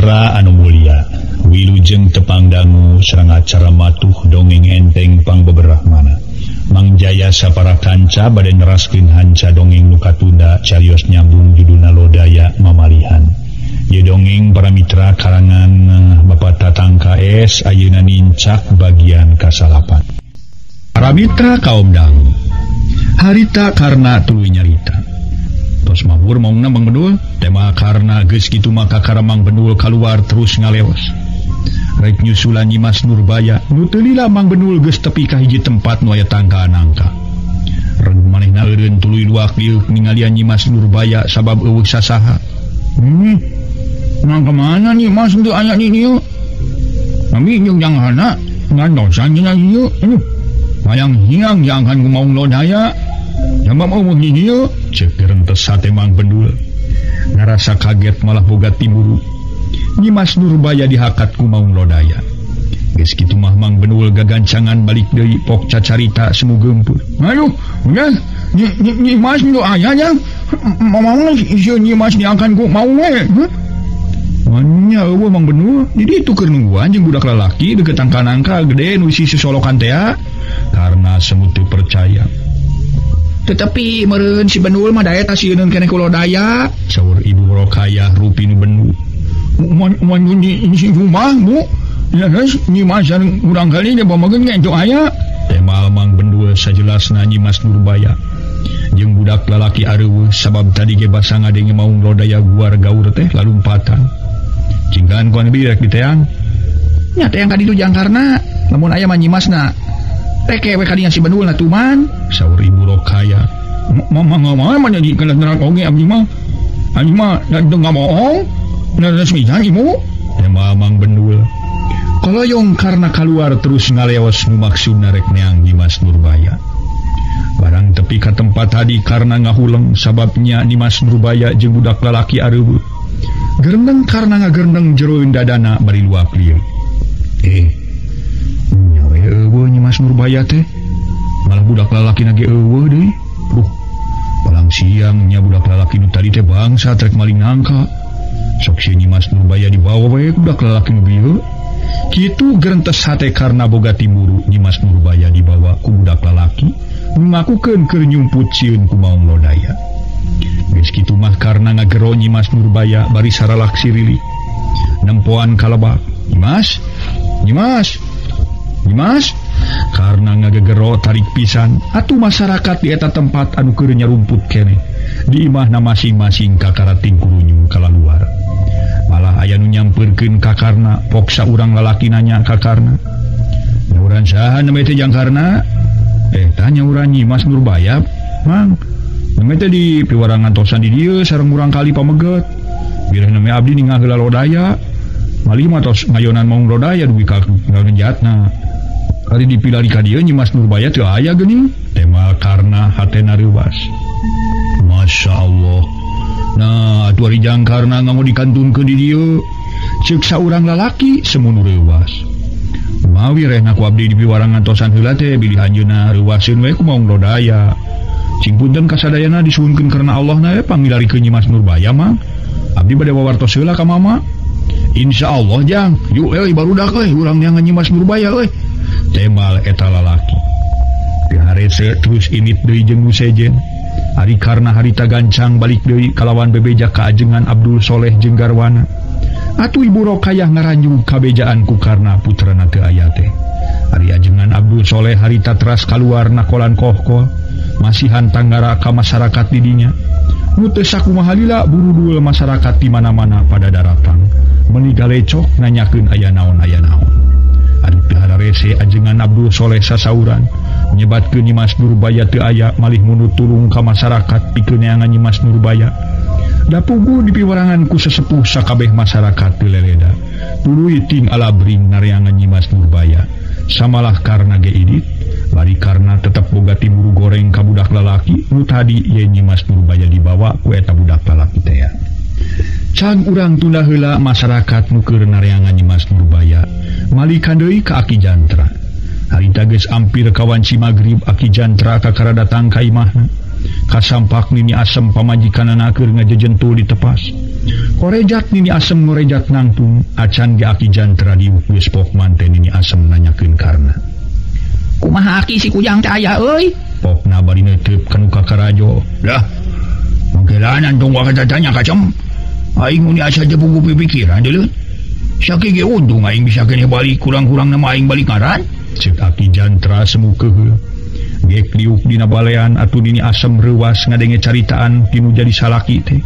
Mitra anu mulia Wilujeng tepangdangu serang acara matuh dongeng enteng pangbeberah mana Mangjaya sapara kanca badai neraskeun hanca dongeng nuka tunda carios nyambung judulna lodaya mamalihan. Ye dongeng para mitra karangan Bapak Tatang KS ayeuna nincak bagian kasalapan. Para mitra kaum dangu harita karena tuluy nyarita tos mabur maungna Mang Bedul tema karena geus kitu maka kara Mang Bedul keluar terus ngaleos rek nyusulan Nyimas Nurbaya nu teu lila Mang Bedul geus tepi ka hiji tempat nu aya tangkaan angka reg manehna eureun tuluy luak liuk ningalian Nyimas Nurbaya sabab eueuh sasaha nang kemana nih Mas untuk ayat ini yuk kami yung janghana ngandosan nya yuk mayang hiang jangan kumaung lodaya yang mau begini yuk cek rentes sate Mang Bedul ngarasa kaget malah boga timburu Nyimas Nurbaya dihakat kumaung lodaya geus kitu mah Mang Bedul gagancangan balik deui pok cacarita semu geumpeur aduh udah Nyimas nu aya nya mau ieu Nyimas diangkan ku mau we nya eueuh Mang Bedul di ditu keur nungguan jeung budak lalaki deukeut angka gede nu isi sosolokan teh karena semut teu percaya. Tetapi meureun si Bedul mah daya tasieun keneh ku lodaya saur Ibu Rokayah rupi nu Bedul mun di si rumah Bu ya geus Nyimas urang kali dia pamageun entuk aya tema Mang Bedul sajelasna Nyimas Nurbaya jeung budak lalaki areueuh sabab tadi ge basa ngadenge maung lodaya guar gaur teh lalumpatan cinggaan kuan birek diteang nya teh yang kaditu jangkarna lamun aya mah Nyimasna rek we kadinya si Bedul na tuman saur Ibu Rokayah mama jadi kana nerang oge abdi mah dan teu ngabohong na resmian ibu tema Mang Bedul koloyong karena keluar terus ngaleos nu maksudna rek neang Nyimas Nurbaya barang tepi ka tempat tadi karena ngahuleng sababnya Nyimas Nurbaya jeung budak lalaki areueuh gerendeng karena ngagerendeng jeroeun dadana bari luap lieu nyawe eueuh Nyimas Nurbaya teh malah budak lalaki na ge eueuh deui palang siang nya budak lalaki nu tadi teh bangsa trek maling nangka sok si Nyimas Nurbaya dibawa we budak lalaki nu bieu kitu gerentes hate karena boga timburu Nyimas Nurbaya dibawa ku budak lalaki ngakukeun keur nyumput sieun ku maung lodaya geus kitu mah karena ngagero Nyimas Nurbaya bari saralak sirili nempoan kalebak Nyimas karena ngagegero tarik pisan atuh masyarakat di eta tempat anu keur nyarumput keneh di imahna masing-masing kakarating kurunyung kalaluar malah aya nu nyampeurkeun kakarna poksa urang lalaki nanya kakarna nyauran saha namanya teh jangkarna tanya urang Nyimas Nurbaya Mang namanya teh di piwarangan tosan di dieu sareng urang kali pameget bireh namanya abdi ninggal heula lodaya malih mah tos ngayonan maung lodaya dugi ka ngajatna kali dipilari ka dieu Nyimas Nurbaya teu aya geuning tema karena hatena reuwas Masya Allah nah atuh ari jangkarna ngamo dikantunkeun di dieu ceuk saurang lalaki semunu reuwas mawi rehna ku abdi di piwarangan tosan heula teh bilih anjeunna reuwaseun we ku maung lodaya cing punten kasadayana disuhunkeun karena Allah na panggilarikeun Nyimas Nurbaya mah abdi bade wawartos heula ka mama insyaallah jang yuk barudak urang neangan Nyimas Nurbaya temal eta lalaki diharese terus init deui jeung nu sejen ari karna harita gancang balik deui kalawan bebeja ka ajengan Abdul Soleh jeung garwana atuh Ibu Rokayah ngaranjung kabejaan ku karna putrana teu aya teh ari ajengan Abdul Soleh harita teras kaluar nakolan kohkol masihan tanggara ka masyarakat di dinya nu teu sakumaha lila buru-dul masyarakat di mana-mana pada daratan meuni galecok nanyakeun aya naon ari teu hararese ajengan Abdul Soleh sasauran nyebatkeun Nyimas Nurbaya teu aya malih munut tulung ka masyarakat pikeun neangan Nyimas Nurbaya da puguh di piwarangan ku sesepuh sakabeh masyarakat teu leleda tuluy ting alabring nareangan Nyimas Nurbaya samalah karna ge idit bari karna tetep boga timburu goreng ka budak lalaki nu tadi ye Nyimas Nurbaya dibawa ku eta budak lalaki teh can urang tunda heula masyarakat nu keur nareangan Nyimas Nurbaya malih deui ka Aki Jantra harita geus ampir kawanci magrib Aki Jantra kakara datang ka imahna kasampak nini asem pamajikanana keur ngajejentul di tepas Korejat nini asem ngorejat nangtung acan ge Aki Jantra diuk geus pok manten nini asem nanyakeun karna. Kumaha Aki si kujang teh aya euy? Pokna bari neuteup kanu kakarajo. Lah, mangkelanan tong wakata tanya kacem. Aing mun asa teu puguh pipikiran deuleu. Saki ge untung aing bisa keneh balik kurang-kurang nama aing balik ngaran. Ceuk Aki Jantra semu keheul. Gek liuk dina balean atuh nini asem reuwas ngadenge caritaan tinu jadi salaki teh.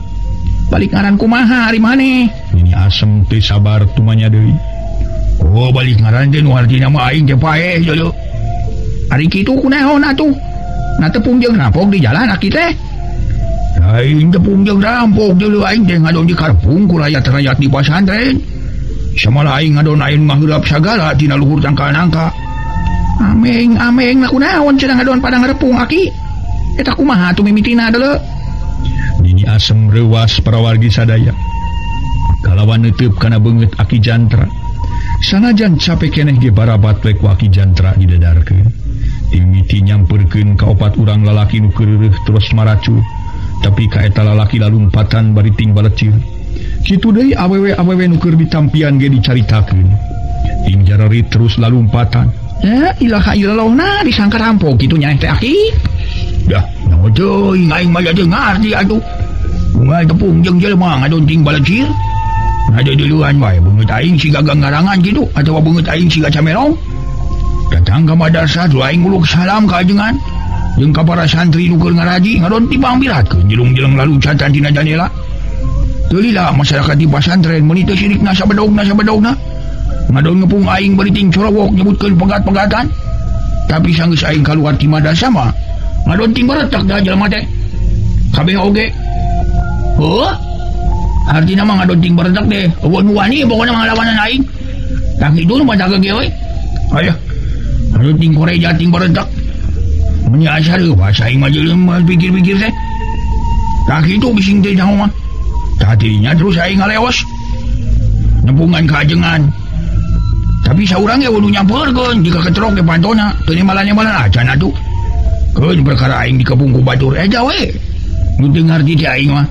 Balik ngaran kumaha ari maneh? Nini asem teu sabar tumanya deui. Oh balik ngaran teh nu artina mah aing teh paeh deuleu. Ari kitu kunaon atuh? Na tepung jeung rampok di jalan Aki teh. Aing tepung jeung rampok deuleu aing teh ngadon di karpung ku rakyat-rakyat di pasantren. Samala aing ngadon aing maheulap sagala tina luhur tangka-nangka. Ameng na kunaon cenah ngadon pada ngarepung Aki? Eta kumaha atuh mimitina deuleu? Nini asem reuwas parawargi sadaya. Kalawan neuteup kana beungeut Aki Jantra. Sanajan capek keneh ge barabat we ku Aki Jantra didadarkeun. Mimiti nyampeurkeun ka opat urang lalaki nu keureuh terus maracu. Tapi ka eta lalaki lalumpatan bari ting balecir. Kitu deui awewe-awewe nu keur ditampian ge dicaritakeun. Ting jararit terus lalumpatan. Ya ilaha illallah disangka rampok kitu nya teh Aki. Dah, naon teuing aing mah teu ngarti atuh. Bunga tepung jeung jelema ngadon ting balecir. Ngade duluan wae beungeut aing siga ganggarangan kitu atawa beungeut aing siga camerong. Datang ka madrasah dulu aing uluk salam ka ajengan. Jeung ka para santri nu keur ngaraji ngadon timbang biratkeun jelung-jelung lalu catan tina jendela. Teu lila masyarakat di pasantren meuni teu sirikna sabedogna. Ngadon ngepung aing bari ting corowok nyebutkeun pegat-pegatan. Tapi sanggeus aing kaluar ti madrasah mah ngadon ting baretak dah jelema teh. Kabeh oge. Heuh. Artina mah ngadon ting baretak deh. Eueun wani pokona mah ngalawanan aing. Tah kitu nu baca ge we. Aya. Ngadon ting koreja ting baretak. Mun asa reuwas aing mah jelema pikir-pikir teh. Tah kitu bising teh nyaho mah. Tah tidinya terus aing ngaleos. Nempungan ka ajengan. Tapi saurang ge kudu nyampeurkeun jika kecerok ke pantona teu nimbalan-nimbalan acan atuh. Keun perkara aing dikepung ku batur eja we. Nu teu ngarti teh aing mah.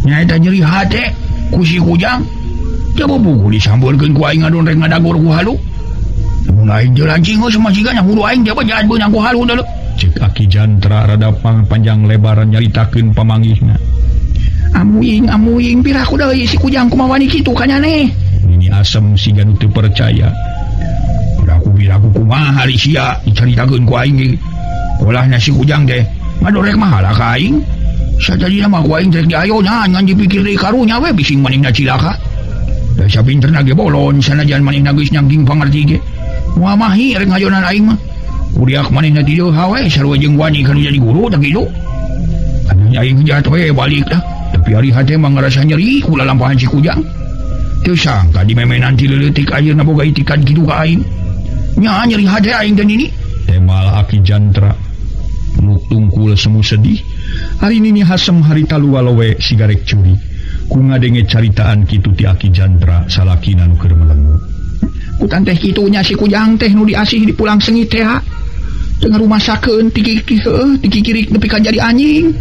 Nya eta nyeri hate ku si kujang. Teu buku disambeurkeun ku aing ngadon rek ngadagor ku halu. Mun aing teu lancing geus masigana hulu aing teh jahat beunang ku halu deuleu. Ceuk Aki Jantra rada panjang lebaran nyaritakeun pamanggihna. Amuing piraku deui si kujang kumaha wani kitu kanyane. Nini asem siga nu teu percaya. Biraku kumaha ari sia dicaritakeun ku aing ge. Olahna si kujang teh ngadorek mahala ka aing. Satadina mah ku aing rek diayonan ngan dipikir deui karunya we bising manehna cilaka. Da sapinterna ge bolon sanajan manehna geus nyangking pangarti ge. Moal mahi rek ngayonan aing mah. Udiak manehna ti deuh we sarua jeung wani kanu jadi guru tah kitu. Anu aing jahat we balik dah. Tapi ari hate mah ngarasa nyeri ku lalampahan si kujang. Teu sangka di memenan ti leutik ayeuna boga itikan kitu ka aing. Nya nyeri hade aing teh nini. Temal Aki Jantra nu tungkul semu sedih. Hari nini hasem harita luwalowe sigarek curi. Ku ngadenge caritaan kitu ti Aki Jantra salakina nu keur melengu. Kutan teh kitu nya si kujang teh nu diasih di pulang sengit teh. Teu ngarumasakeun ti kikirik nepi ka jadi anjing.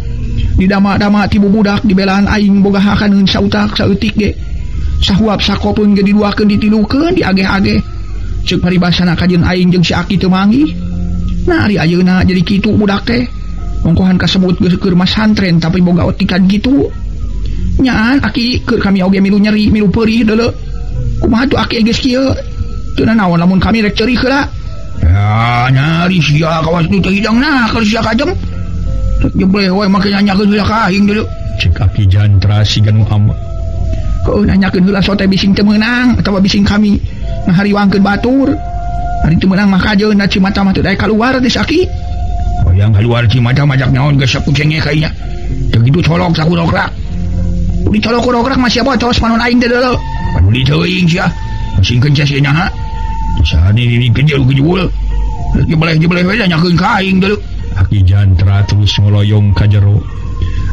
Di dama-dama ti bubudak dibelaan aing boga hakan sautak sautik ge. Sahuap sakopeun ge diduakeun ditilukeun diageh-ageh. Ceuk paribasana kajeun aing jeung si Aki teu manggih. Nah ari ayeuna jadi kitu budak teh. Mongkohan kasebut geus keur masantren tapi boga otikan kitu. Nyaan Aki keur kami oge milu nyeri milu peurih deuleu. Kumaha tuh Aki geus kieu? Teu naon lamun kami rek ceurih heula. Ya nyari sia kawas nu teu hidangna keur sia kajem. Teu jebleh we make nanyakeun heula ka aing deuleu. Ceuk Aki Jantra siga nu amba. Kau nanyakeun heula sote bising teu meunang atawa bising kami ngahariwangkeun batur. Ari teu meunang mah kajeun da Cimata mah teu daek kaluar teh Aki. Hoyang kaluar Cimata majak naon geus sakucenge ka inya. Teu kitu colok sakurokrak. Uli colok kurokrak masih bocos panon aing teh deuleu. Panuli teuing sia. Singkeun sia sia nyaha. Sani ini kejel kejul. Jebleh we nanyakeun ka aing deuleu. Aki Jantra terus ngoloyong ka jero.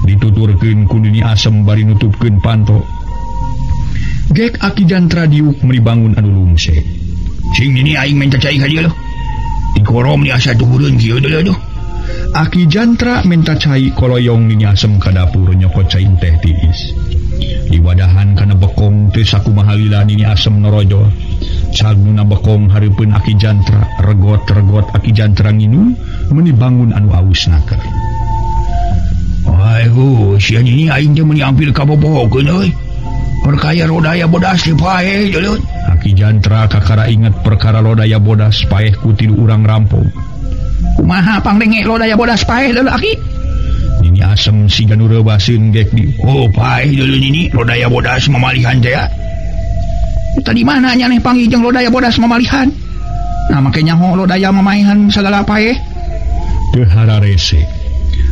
Dituturkeun ku nini asem bari nutupkeun panto. Gek Aki Jantra diuk meuli bangun anu lungse. Sing nini aing menta cai ka dieu loh. Di korom ni asa turun kieu deuleu. Aki Jantra menta cai koloyong nini asem ka dapur nyokot cai teh tiis. Iwadahan kana bekong teu sakumaha nini asem norojo. Saguna bekong hareupeun Aki Jantra, regot-regot Aki Jantra nginum meuni bangun anu ausnaker. Aduh, sia nini aing teh meuni ampir kabobogokeun euy. Perkaya lodaya bodas teh paeh jeuleut. Aki Jantra kakara inget perkara lodaya bodas paeh ku tilu urang rampung. Kumaha pangdenge lodaya bodas paeh deuleu Aki? Nini asem siga nu reubaseun gek di. Oh, paeh deuleu nini lodaya bodas mamalihan teh ya. Tadi mana nya nih panggijeng lodaya bodas mamalihan? Nah make nyaho lodaya mamaihan sagala paeh. Teu hararese.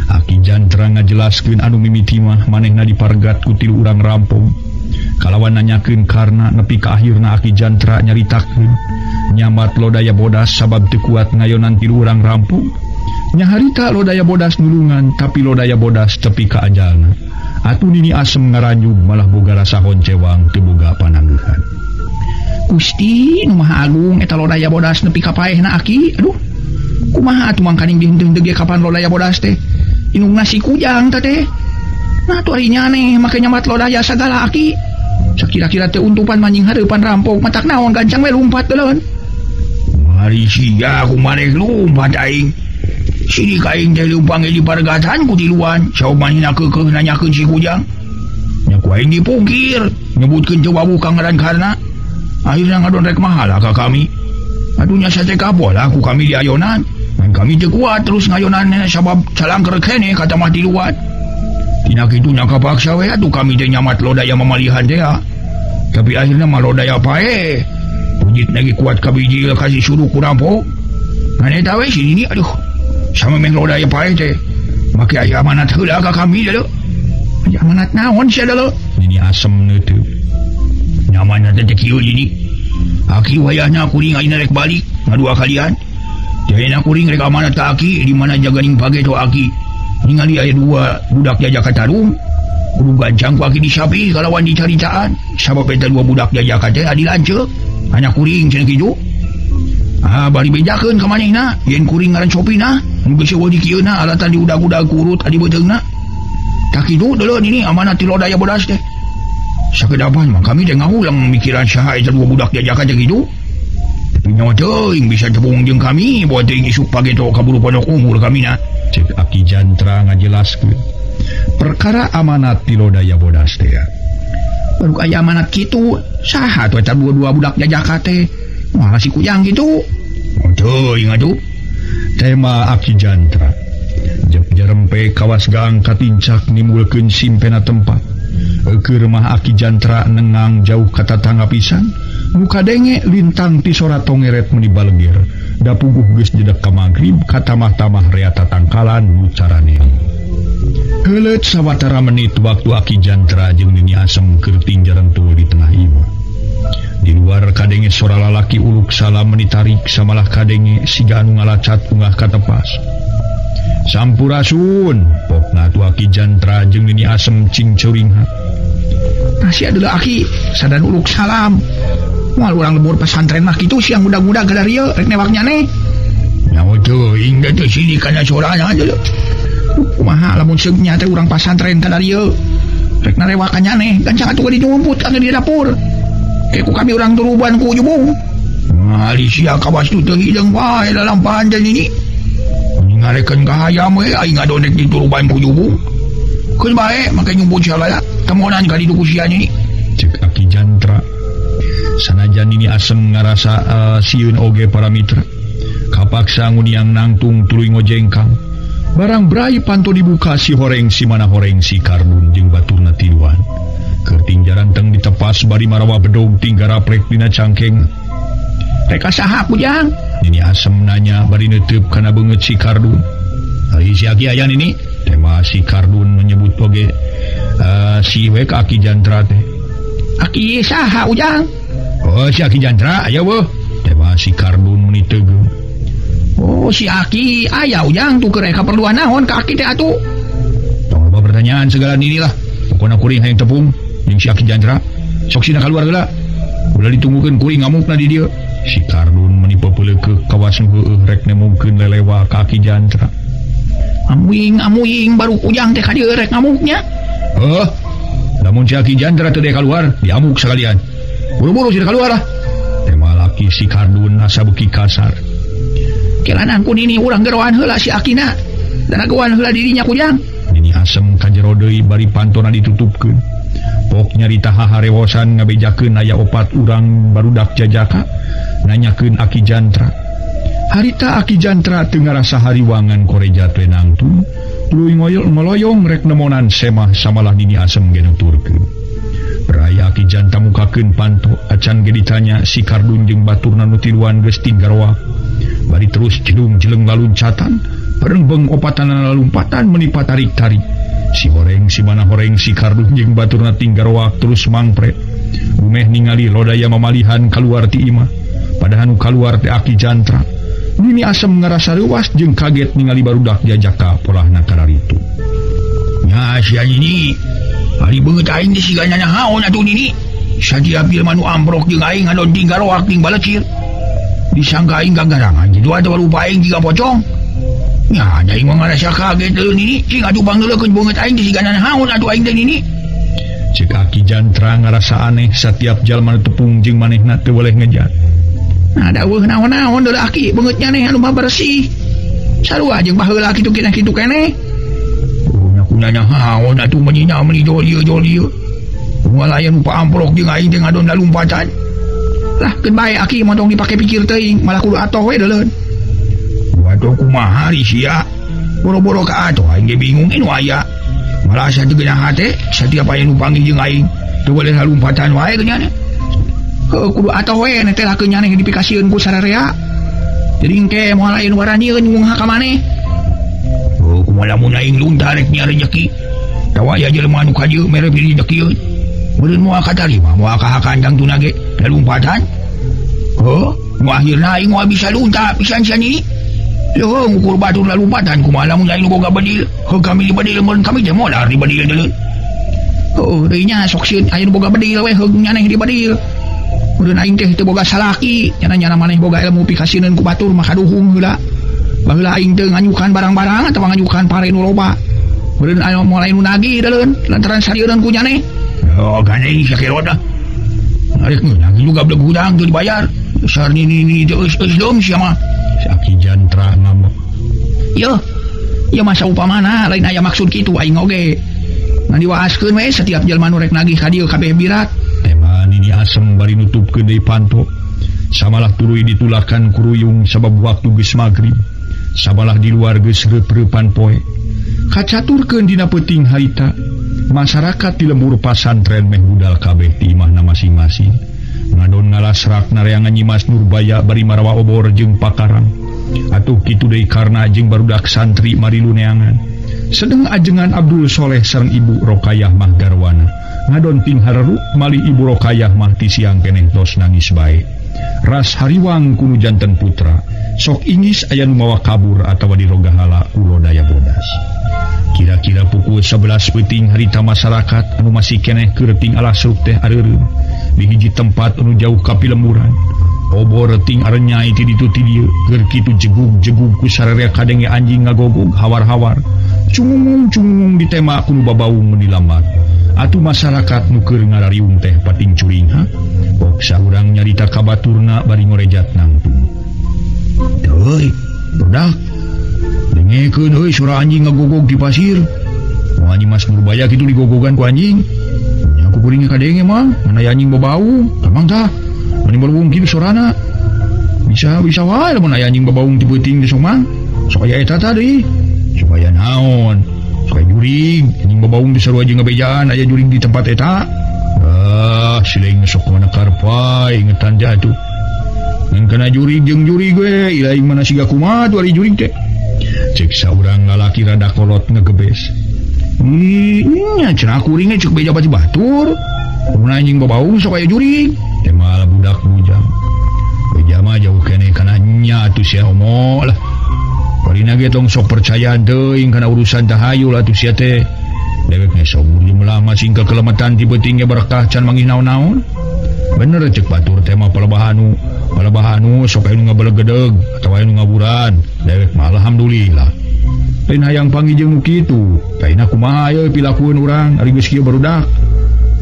Aki Jantra ngajelaskeun anu mimiti mah manehna dipargat ku tilu urang rampung. Kalawan nanyakeun karna nepi ka akhirna Aki Jantra nyaritakeun nyamat lodaya bodas sabab teu kuat ngayonan tilu urang rampung. Nya harita lodaya bodas nulungan tapi lodaya bodas tepi ka ajalna. Atuh nini asem ngaranjug malah boga rasa honcewang teu boga panangeuhan. Gusti nu Maha Agung eta lodaya bodas nepi ka paehna Aki. Aduh. Kumaha atuh mangkaning dihenteu ge kapan lodaya bodas teh? Inungna si Kujang teh. Nah tu ari nyane make nyamat lodaya sagala Aki. Sakira-kira teh untupan manjing hareupan rampok matak naon gancang we lumpat deuleun. Mari sia kumaneh lumpat aing. Sini kaing teh lumpang di pargatan ku tiluan. Saumanina keukeuh nanyakeun si Kujang. Nya ku aing dipungkir nyebutkeun coba buka ngaran karna. Akhirnya ngadon rek mahala ka kami. Aduhnya sate kapola ku kami di ayonan. Dan kami teu kuat terus ngayonan sabab calangker kene kata mah tiluan. Tina kitu nya kapaksa we atuh kami teh nyamat lodaya mamalihan teh. Tapi akhirnya mah lodaya pae. Pujit lagi kuat kabiji kasih suruh ku rampok. Ngan eta we sini ni aduh. Sama meng lodaya pae teh. Make aya amanat heula ka kami deuleu. Aya amanat naon sia deuleu? Ini asem neuteub. Nyamanna teh kieu ini. Aki wayahna kuring ayeuna rek balik ngadua kalian. Jayana kuring rek amanat ka Aki di mana jaganing page to Aki. Ningali aya dua budak jajak Tarung. Kudu gancang ku Aki disapi kalawan dicaricaan. Sabab eta dua budak jajak teh adi lanceuk. Hanya kuring cenah kitu. Bari bejakeun ka manehna yen kuring ngaran Sopina. Nu geus eueuh di kieuna alatan di udag-udag kurut adi beuteungna. Tak kitu deuleu ini amanat ti lodaya bodas teh. Sakedapan mah kami teh ngaulang mikiran saha eta dua budak jajak teh kitu. Tapi nyawa teuing bisa tepung jeung kami buat teuing isuk page to kaburu pondok umur kami na. Cek Aki Jantra ngajelaskeun perkara amanat ti lodaya bodas teh. Baru aya amanat kitu saha tuh eta dua budak jajak teh. Wah si Kujang kitu. Oh teuing atuh. Tema Aki Jantra. Jerempe kawas gang katincak nimbulkeun simpena tempat. Keur mah Aki Jantra nengang jauh ka tatangga pisan. Muka denge lintang ti sora tongeret meuni balegir. Da puguh geus jedek ka magrib ka tamah-tamah rea tatangkalan nu carane. Heuleut sawatara menit waktu Aki Jantra jeung Nini Asem keur tingjaran tuh di tengah imah. Di luar kadenge sora lalaki uluk salam menitarik samalah kadenge siga anu ngalacat unggah ka tepas. Sampurasun pokna tu Aki Jantra jeung Nini Asem cing ceuringhat. Sia adalah Aki sadan uluk salam. Moal urang lembur pesantren mah kitu siang muda-muda gadarieu rek newaknya ne. Nyaho teuing da teh sini kana sorana aja. Kumaha lamun seug nya teh urang pesantren gadarieu rek narewakannya ne gancang atuh di nyumput kana di dapur. Ku kami urang turuban ku jubung. Mali sia kawas tu teu hideung wae dalam panjang ini. Ngarekeun ka hayam we aing ngadonek di turuban ku jubung. Keun bae make nyumput salaya temonan ka di duku sia ini. Cek Aki Jantra. Sanajan Nini Asem ngarasa sieun oge para mitra. Kapaksa nguniang nangtung tuluy ngojengkang. Barang brai panto dibuka si horeng si mana horeng si Kardun jeung baturna tiluan. Keur tingjaran teng ditepas bari marawa bedog tinggal raprek dina cangkeng. Reka saha Kujang? Nini Asem nanya bari neuteub kana beungeut si Kardun. Ari si Aki aya nini? Tema si Kardun menyebut oge si we ka Aki Jantra teh. Aki saha Ujang? Oh si Aki Jantra aya weuh. Tema si Kardun meuni teugeum. Oh si Aki aya Ujang tuh keur kaperluan naon ka Aki teh atuh? Tong loba pertanyaan segala nini lah. Pokona kuring hayang tepung jeung si Aki Jantra. Sok sina kaluar heula. Udah ditunggukeun kuring ngamukna di dieu. Si Kardun meuni pepeuleukeuk kawas heueuh rek nemungkeun lelewa ka Aki Jantra. Amuing baru Ujang teh ka dieu rek ngamuknya. Lamun si Aki Jantra teu keluar, diamuk sekalian. Buru-buru sih keluar lah. Tema laki si Kardun asa beuki kasar. Kelanan kun ini urang geroan heula si Akina. Dan agawan heula dirinya kujang. Nini asem ka jero deui bari pantona ditutupkeun. Pok nyarita haharewosan ngabejakeun aya 4 urang barudak jajaka nanyakeun Aki Jantra. Harita Aki Jantra teu ngarasa hariwangan koreja teh nangtung. Tuluy ngoloyong rek nemonan semah samalah nini asem ge nuturkeun. Beraya Aki Jantra mukakeun panto acan ge ditanya si Kardun jeung baturna nu tiluan geus tinggaroa. Bari terus jelung-jeleng laluncatan, perengbeng opatan lalumpatan menipa tarik-tarik. Si horeng si mana horeng si Kardun jeung baturna tinggaroa terus mangpret. Bumeh ningali lodaya mamalihan kaluar ti imah. Padahal nu kaluar teh Aki Jantra. Nini asem ngerasa reuas jeung kaget ningali barudak jajaka polahna kararitu. Nya si anjing hari beungeut aing teh siga nyahaon atuh nini. Sadia bil manu ambrok jeung aing ngadon tinggaroak ting balecir. Disangka aing gagarangan kitu atuh rupa aing jiga pocong. Nya aing mah ngarasa kaget deui nini, sing atuh bangdeulekeun beungeut aing teh siga nyahaon atuh aing teh nini. Cek Aki Jantra ngarasa aneh setiap jalma tepung jeung manehna teu boleh ngejat. Nah daweuh naon-naon deui Aki beungeut nyaneh anu mah bersih. Sarua jeung baheula kitu keneh. Nya kunaha naon atuh menyina meuni jol-jol. Walayan lupa amprok jeung aing teh ngadon lalumpatan. Lah keun bae Aki montong dipake pikir teuing malah kudu atoh we deuleun. Waduh kumaha ri sia? Boro-boro ka atoh aing ge bingung anu aya. Malah asa teu geunah hate satiap aya nu panggil jeung aing teu boleh lalumpatan wae geunya. Kudu atoh we teh lah keunyaneh dipikasieun ku sararea. Jadi engke moal aya nu waranieun ngungha ka maneh. Kumaha mun aing luntar rek nya rezeki. Tawa aya jelema nu kajeu mere pilih rezeki. Meureun moal katarima moal ka hakandang tuna ge lalumpatan. Nu akhirna aing moal bisa luntar pisan-pisan ini. Loh ngukur batur lalumpatan kumaha mun aing nu boga bedil. Kami di bedil mun kami teh moal di bedil deuleun. Deui nya sok sieun aya nu boga bedil we heug nyaneh di bedil. Meureun aing teh teu boga salaki, nyana maneh boga ilmu pikasieun ku batur mah kaduhung heula. Baheula aing teu nganyukan barang-barang atawa nganyukan pare nu loba. Meureun aya moal aya nu nagih deuleun lantaran sarieun ku nyaneh. Ganei sakero dah. Arek nagih juga beleg hudang teu dibayar. Besar ni teu eus dom sia mah. Aki Jantra ngambek. Ieu masa upamana lain aya maksud kitu aing oge. Ngan diwaaskeun we setiap jalma nu rek nagih ka dieu kabeh birat. Tema nini asem bari nutupkeun deui panto. Samalah tuluy ditulakan kuruyung sabab waktu geus magrib. Samalah di luar geus reup-reupan poe. Kacaturkeun dina peuting harita. Masyarakat di lembur pasantren meh budal kabeh ti imahna masing-masing. Ngadon ngalasrak nareangan Nyimas Nurbaya bari marawa obor jeung pakarang. Atuh kitu deui karna jeung barudak santri marilu neangan. Sedeng ajengan Abdul Soleh sareng Ibu Rokayah mah garwana. Ngadon ting hareru mali Ibu Rokayah mah ti siang keneh tos nangis bae. Ras hariwang kuno janten putra. Sok ingis aya nu mawa kabur atawa dirogahala ulo daya bodas. Kira-kira pukul 11 peuting harita masyarakat anu masih keneh keur ting alasruk teh areureum di hiji tempat anu jauh ka pilemuran. Obor ting arenyai ti ditu ti dieu keur kitu jegug-jegug ku sararea kadenge anjing ngagogog hawar-hawar. Cungung-cungung ditema ku nu babaung di lambat. Atuh masyarakat nu keur ngarariung teh pating curing ha. Pok saurang nyarita ka baturna bari ngorejat nangtung. Heuy, budak. Dengekeun heuy suara anjing ngagogog di pasir. Moal Nyimas Nurbaya kitu digogogan ku anjing. Nya ku kuring kadenge mah, mana anjing babau. Tamang tah. Mani balung kitu suarana. Bisa wae lamun aya anjing babaung ti peuting teh sok mah. Sok aya eta tadi. Supaya naon? Supaya juring, anjing babaung di sarua jeung ngabejaan aya juring di tempat eta. Sileng sok mana karpai ingetan jatuh. Ngan kana juring jeung juring we, ilaing mana siga kumaha tuh ari juring teh. Cek saurang lalaki rada kolot ngegebes. Nya cenah kuring cek beja pati batur. Mun anjing babaung sok aya juring. Teh malah budak bujang. Beja mah jauh keneh kana nya atuh sia omo lah. Parina ge tong sok percaya teuing kana urusan tahayul atuh sia teh. Dewek ge sok jumlah masing kekelematan ti beuting ge berkah can manggih naon-naon. Bener cek batur teh mah palebahanu sok aya nu ngabelegedeg atawa aya nu ngaburan. Dewek mah alhamdulillah. Lain hayang panggih jeung nu kitu. Kaina kumaha ye pilakueun urang ari geus kieu barudak.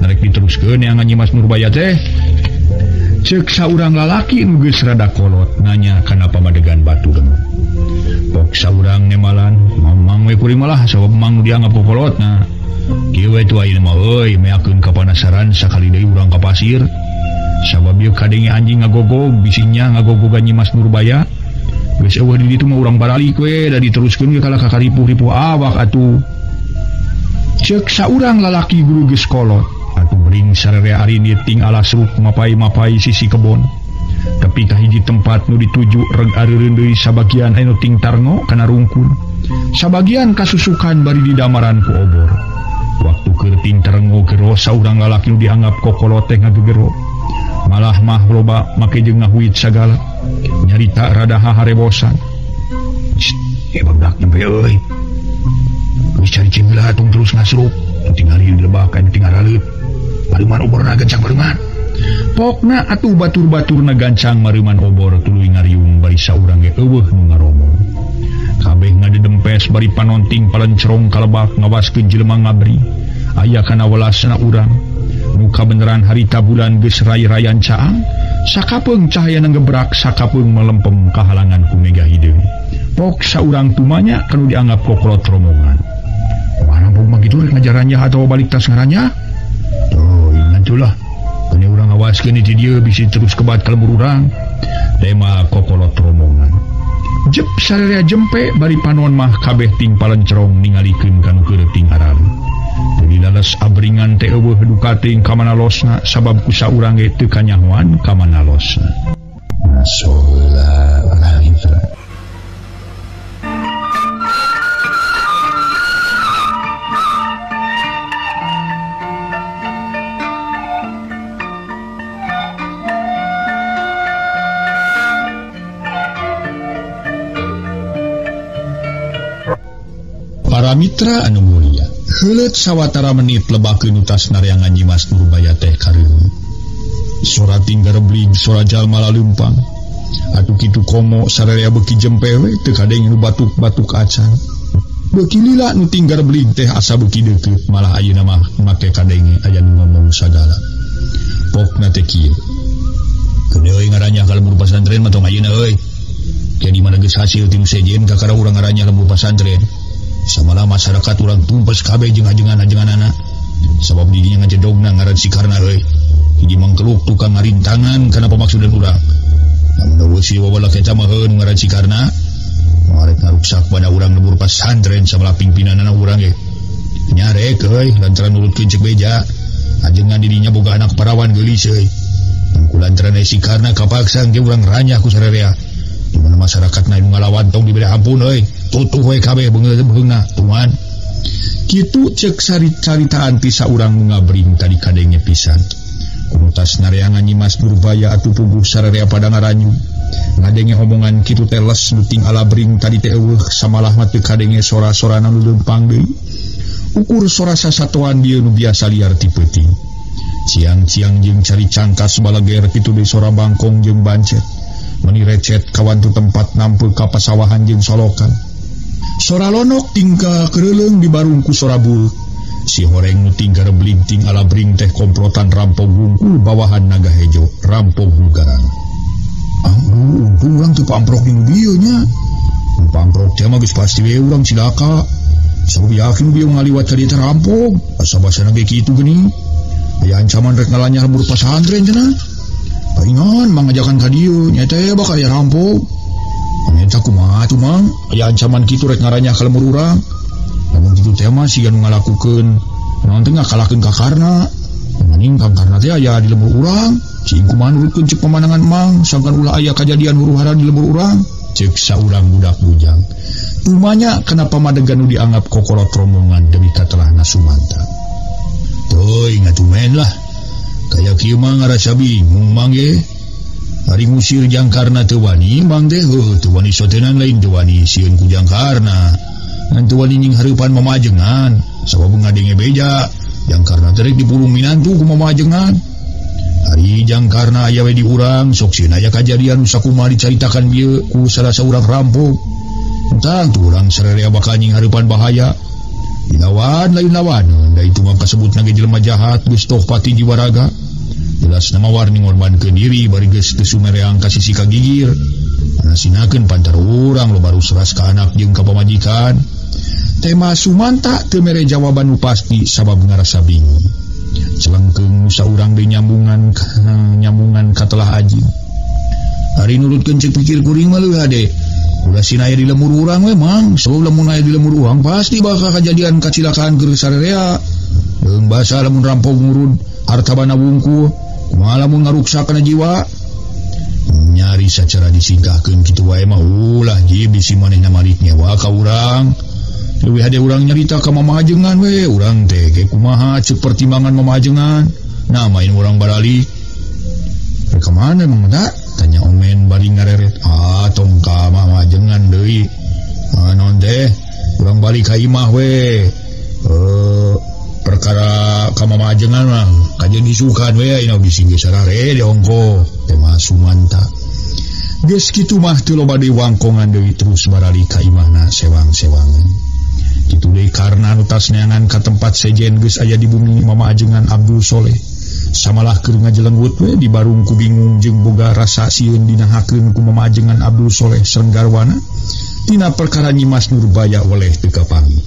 narek diteruskeun yang Nyi Mas Nurbaya teh. Ceuk saurang lalaki nu geus rada kolot nanya kana pamadegan batur. Pok saurang nemalan, mamang we kuring malah sabab mang dianggap kokolotna. Kieu we tu ayeuna mah euy meakeun kapanasaran sakali deui urang ka pasir. Sabab ieu kadenge anjing ngagogog bisinya ngagogogan Nyi Mas Nurbaya. Geus eueuh di ditu mah urang baralik we da diteruskeun ge kala ka ripuh-ripuh awak atuh. Ceuk saurang lalaki guru geus kolot. Atuh bering sararea ari ting alas ruk mapai-mapai sisi kebon. Tapi ka hiji tempat nu dituju reg areureun deui sabagian anu ting tarngo kana rungkun. Sabagian kasusukan bari didamaran ku obor. Waktu keur ting tarngo gero saurang lalaki nu dianggap kokolot teh ngagegero. Malah mah loba make jeung ngahuit sagala. Nyarita rada haharebosan. Badak nyampe euy. Geus cari cingela tung terus ngasrup. Tingali dilebakan tinggal ralut. Mariman oborna gancang mariman. Pokna atuh batur-baturna gancang mariman obor tuluy ngariung bari saurang ge eueuh nu ngaromong. Kabeh ngadedempes bari panonting palencrong kalebak ngawaskeun jelema ngabri. Aya kana welasna urang. Nu kabeneran harita bulan geus ray-rayan caang, sakapeung cahayana ngebrak, sakapeung melempem kahalangan ku mega hideung. Pok saurang tumanya kanu dianggap kokolot rombongan. Mana pok magitu rek ngajarannya atau balik tas ngarannya? Oh, ingatlah. Kene urang ngawaskeun di dieu bisi terus kebat ka lembur urang. Tema kokolot rombongan. Jep sararea jempe bari panon mah kabeh ting palencerong ningalikeun kanu keureting aral. Teu lales abringan teh eueuh duka teuing ka mana losna sabab ku saurang ge teu kanyahoan ka mana losna. Masalah rahitra. Para mitra anu mulia, heuleut sawatara menit lebakeun utas naryangan Nyi Mas Nurbaya teh kareung. Sora tinggal bling, sora jalma laleumpang. Atuh kitu komo sararea beuki jempe we teu kadenge nu batuk-batuk acan. Beuki lila nu tinggal bling teh asa beuki deukeut, malah ayeuna mah make kadenge aya nu ngomong sagala. Pokna teh kieu. Keun euy ngaranyah ka lembur pasantren mah tong ayeuna euy. Ke di mana geus hasil tinu sejen ka kara urang ngaranyah lembur pasantren. Samalah masyarakat urang tumpes kabeh jeung ajengan-ajenganana. Sabab di dinya ngajendogna ngaran si Karna euy. Hiji mangkeluk tukang ngarintangan kana pamaksudna urang. Namun eueuh si wawalah keca mah heun ngaran si Karna. Marek ngaruksak pada urang lembur pasantren sabelah pimpinanana urang ge. Nyarek euy lantaran nurutkeun cek beja. Ajengan di dinya boga anak parawan geulis euy. Kulantaran si Karna kapaksa ge urang ranyah ku sararea. Di mana masyarakat na ngalawan tong dibere ampun euy. Tutuh we kabeh beungeuna tuan. Kitu ceuk sari-caritaan ti saurang nu ngabring tadi kadenge pisan. Kunutas naryangan Nyi Mas Nurbaya atuh puguh sararea pada ngaranyu. Ngadenge omongan kitu teh les nu ting alabring tadi teh eueuh samalah mah teu kadenge sora-sorana nu leumpang deui. Ukur sora sasatoan dieu nu biasa liar ti peuting. Ciang-ciang jeung cari cangkas balager kitu deui sora bangkong jeung bancet. Meni recet kawan tu tempat nampeu ka pasawahan jeung solokan. Sora lonok tingka kereuleng di barungku sora bul. Si horeng nu tinggal blinting ala bring teh komplotan rampok gungkul bawahan naga hejo rampok gugarang. Untung urang teu pamprok dinu dieu nya. Mun pamprok teh mah geus pasti we urang cilaka. Sabab yakin bieu ngaliwat ka dieu teh rampok. Asa-basana ge kitu geuning. Aya ancaman rek ngalanyah lembur pasantren cenah. Paingan mangajakan ka dieu nya teh bakal aya rampok. Nyata kumaha atuh mang, aya ancaman kitu rek ngaranyah ka lembur urang. Lamun kitu teh mah siga nu ngalakukeun, naon teh ngakalahkeun ka Karna. Maning Kang Karna teh aya di lembur urang, cing kumaha nurutkeun cek pemandangan mang, sangkan ulah aya kajadian huru-hara di lembur urang. Cek saurang budak bujang. Tumanya kenapa madegan nu dianggap kokolot rombongan demi katelahna Sumantang. Teuy ngatumen lah. Kaya kieu mah ngarasa bingung mang ge. Hari ngusir Jang Karna teu wani mang teh teu wani sotenan lain teu wani sieun ku Jang Karna. Ngan teu wani ning hareupan mamajengan sabab ngadenge beja. Jang Karna teh rek dipulung minantu ku mamajengan. Hari Jang Karna aya we di urang sok sieun aya kajadian nu sakumaha dicaritakan bieu ku salah saurang rampok. Entang tu urang sararea bakal ning hareupan bahaya. Dilawan lain lawaneun Anda itu mah kasebut nage jelema jahat geus toh pati jiwa raga. Jelas nama warning ngorbankeun diri bari geus teu sumereang ka sisi kagigir. Anasinakeun pantar urang lo baru seras ka anak jeung ka pamajikan. Tema sumanta teu mere jawaban nu pasti sabab ngarasa bingung. Celengkeung saurang deui nyambungan katelah aji. Ari nurutkeun cek pikir kuring mah leuh ade. Ulah sina aya di lemur urang we mang, sebab lamun aya di lemur urang pasti bakal kejadian kacilakaan keur sararea. Deung basa lamun rampok ngurud hartabana wungkul, kumaha lamun ngaruksakeun jiwa. Nyari sacara disingkahkeun kitu wae mah ulah ji bisi manehna malik nyewa ka urang. Leuwih hade urang nyarita ka mamajengan we, urang teh ge kumaha ceuk pertimbangan mamajengan. Nah main urang baralik. Rek mana emang da? Tanya Omen bari ngareret. Tong ka mamajengan deui. Naon teh? Urang balik ka imah we. Perkara ka mamajengan mah kajen disukan we aya bisi geus sarare di ongko. Tema sumanta. Geus kitu mah teu loba deui wangkongan deui terus baralik ka imahna sewang-sewangan. Kitu deui karna anu tas neangan ka tempat sejen geus aya di bumi mamajengan Abdul Soleh. Samalah keur ngajelenggut we di barung ku bingung jeung boga rasa sieun dinahakeun ku mamajengan Abdul Soleh sareng garwana tina perkara Nyimas Nurbaya oleh teu kapanggih.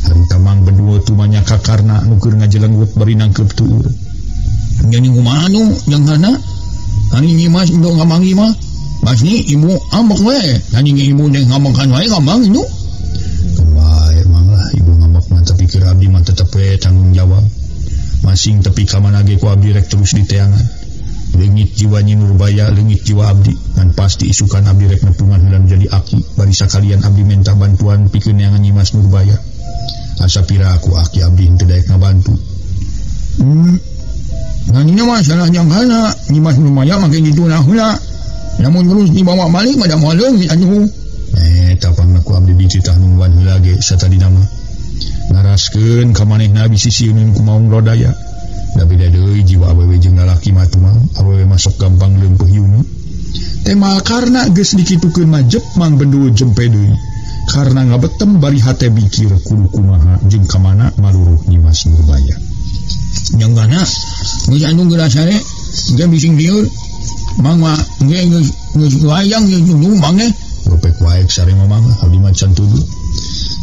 Harita mang bendua tu manya kakarna anu keur ngajelenggut bari nangkep tuur. Nyani kumaha anu janghana? Ani Nyimas ndo ngamangi mah. Masni ibu ambek we. Nani ibu nih ngamakan wae ngambang itu. Bae manglah ibu ngambek mah tapi keur abdi mah tetep we tanggung jawab. Masing tepi ka mana ge ku abdi rek terus diteangan. Leungit jiwa Nyi Nurbaya, leungit jiwa abdi, ngan pasti isukan abdi rek nepungan heula jadi aki. Bari sakalian abdi minta bantuan pikeun neangan Nyimas Nurbaya. Asa pira aku aki abdi teu daek ngabantu. Nganina mah salah janghana, Nyimas Nurbaya make kitu nah heula. Namun terus dibawa balik pada moal leungit atuh. Tapangna ku abdi dititah nungguan heula ge satadina mah. Ngaraskeun ka manehna bisi sieun ku maung rodaya. Da beda deui jiwa awewe jeung lalaki mah tuh mah, awewe masuk gampang leumpeuh yuni. Tema karna geus dikitukeun mah jep mang bendu jempe deui. Karna ngabetem bari hate mikir kudu kumaha jeung ka mana maluruh Nyimas Nurbaya. Janggana geus anu geurasare, geus bising dieur. Mang mah geus wayang jeung mang ge. Gopek wae sare mamang abdi macan tuduh.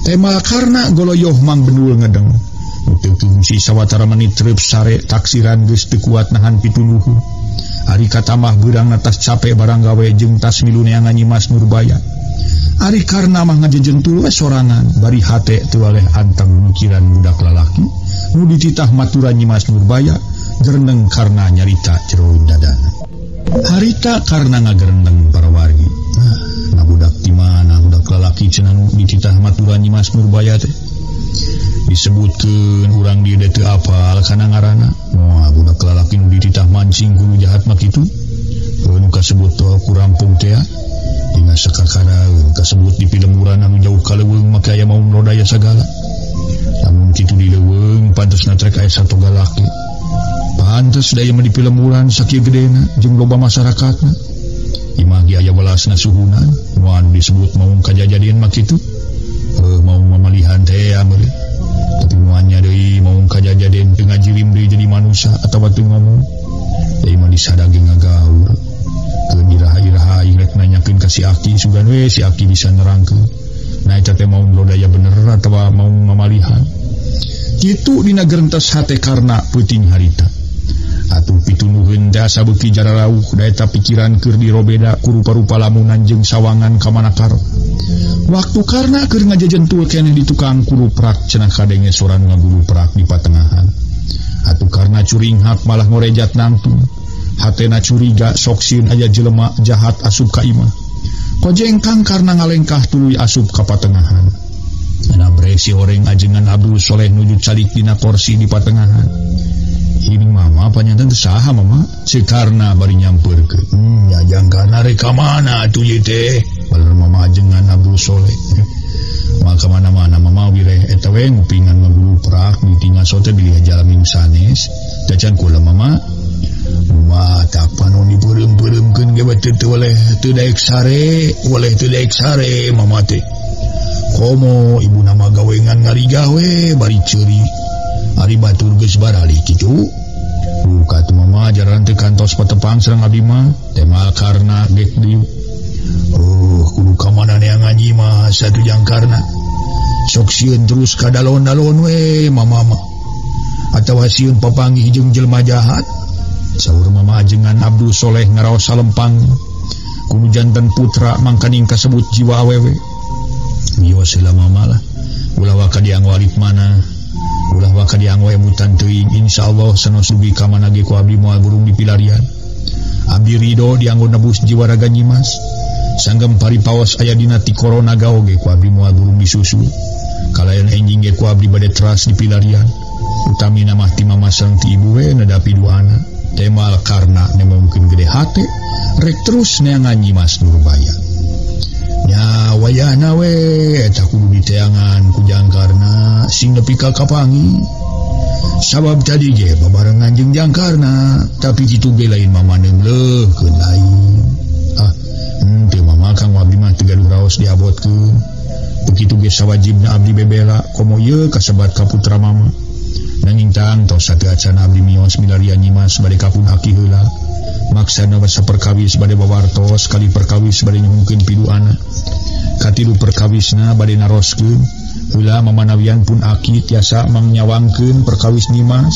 Tema karna goloyoh mang benul ngedeng. Teu fungsi sawatara menit trep sare taksiran geus teu kuat nahan pituduh. Ari katamah beurang atas capek barang gawe jeung tas milu neangan Nyimas Nurbaya. Ari karna mah ngajejentul we sorangan bari hate teu waleh anteng mikiran budak lalaki nu dititah maturan Nyimas Nurbaya gereneng karna nyarita jero dadana. Harita karna ngagerendeng para wargi. Budak di mana budak lalaki cenah dititah maturan Nyimas Nurbaya teh. Disebutkeun urang dieu teu apal kana ngaranna. Moal budak lalaki nu dititah mancing guru jahat mah kitu. Nu kasebut ku rampung teh dina sakakara kasebut di pilemuran anu jauh ka leuweung make aya maung rodaya sagala. Lamun kitu di leuweung pantesna trek aya sato galaki. Pantes daya mah di pilemuran sakieu gedena jeung loba masyarakatna. Imah ge aya welasna suhunan, nu anu disebut maung kajadian mah kitu. Maung mamalihan teh ameureun. Tapi muanya deui maung kajadian teu ngajirim deui jadi manusia atawa teu ngomong. Deui mah disadage ngagaul. Teu diraha-iraha rek nanyakeun ka si Aki sugan we si Aki bisa nerangkeun. Nah eta teh maung lodaya bener atawa maung mamalihan. Kitu dina gerentos hate karna peuting harita. Atuh pitunuhun dasa beuki jara rauh da eta pikiran keur dirobeda ku rupa-rupa lamunan jeung sawangan ka manakar. Waktu karna keur ngajejentul keneh di tukang kuruprak cenah kadenge soran ngaguru prak di patengahan. Atuh karna curinghat malah ngorejat nangtung. Hatena curiga sok sieun aya jelema jahat asup ka imah. Kojengkang karna ngalengkah tuluy asup ka patengahan. Anabre si horeng ajengan Abdul Soleh nuju calik dina kursi di patengahan. Ini mama panyantan saha mama sekarna bari nyampeurkeun. Ya jangkana rek ka mana atuh ieu teh? Baler mama ajengan Abdul Soleh. Maka mana-mana mama wireh eta we ngupingan ngagulu prak di tinggal sote bilih jalamin sanes. Dacan kula mama. Mama tak panu dipeureum-peureumkeun ge teu oleh teu daek sare mama teh. Komo ibu nama gawengan ngarigah we bari ceuri. Ari batur geus barali kitu. Buka tu mama jaran teh kantos patepang sareng abdi mah temal karna gek dieu. Kudu ka mana neangan nyi mah satu jangkarna. Sok sieun terus ka dalon-dalon we mama mah. Atawa sieun papanggih jeung jelema jahat. Saur mama ajengan Abdul Soleh ngaraos salempang. Kudu janten putra mangkaning kasebut jiwa awewe. Mios heula mama lah. Ulah waka diang walid mana. Ulah waka diang wae mutan teuing insyaallah sanos sugi ka mana ge ku abdi moal burung dipilarian. Abdi ridho dianggo nebus jiwa raga Nyimas. Sanggem paripaos aya dina ti corona gawe ge ku abdi moal burung disusul. Kalayan enjing ge ku abdi bade teras dipilarian. Utamina mah ti mama sareng ti ibu we nadapi duana. Temal karna nemongkeun gede hate rek terus neangan Nyimas Nurbaya. Nya wayahna we eta kudu diteangan ku jangkarna sing nepi ka kapangi. Sabab tadi ge babarengan jeung jangkarna tapi kitu ge lain mama neungleukeun lain. Teu mama kang abdi mah teu gaduh raos diabotkeun. Begitu ge sawajibna abdi bebela komo ieu kasebat ka putra mama. Nanging tang tos sateacan abdi mios milarian Nyimas bade kapun aki heula. Maksana basa perkawis bade bawartos kali perkawis bade nyuhungkeun piduana. Katilu perkawisna bade naroskeun heula mamanawian pun aki tiasa mangnyawangkeun perkawis Nyimas.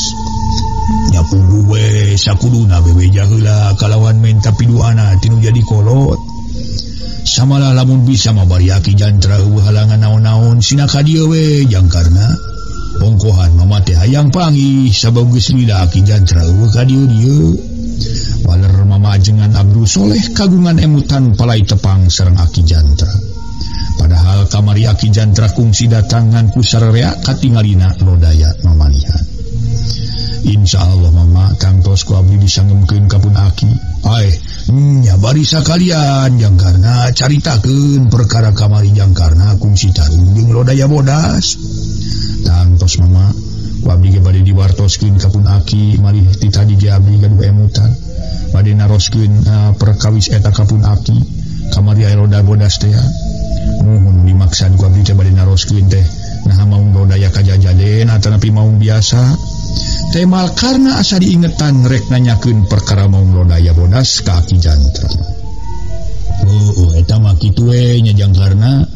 Nya kudu we sakuduna bebeja heula kalawan menta piduana tinu jadi kolot. Samalah lamun bisa mah bari aki jantra eueuh halangan naon-naon sina ka dieu we jangkarna. Pongkohan mama teh hayang panggih sabab geus lila aki jantra eueuh ka dieu. Waler mama ajengan Abdul Soleh kagungan emutan palai tepang sareng aki jantra. Padahal kamari aki jantra kungsi datangan ku sararea katingalina lodaya mamalihan. Insyaallah mama kantos ku abdi disanggemkeun kapun aki. Nya bari sakalian jangkarna caritakeun perkara kamari jangkarna kungsi tarung jeung lodaya bodas. Kantos mama ku abdi ge bade diwartoskeun kapun aki malih ti tadi ge abdi gaduh emutan. Bade naroskeun perkawis eta kapun aki kamari aya lodaya bodas teh. Nuhun dimaksad ku abdi teh bade naroskeun teh nah maung lodaya kajajaden atanapi maung biasa. Temal karena asa diingetan rek nanyakeun perkara maung lodaya bodas ka aki jantra. Eta mah kitu we nya jangkarna.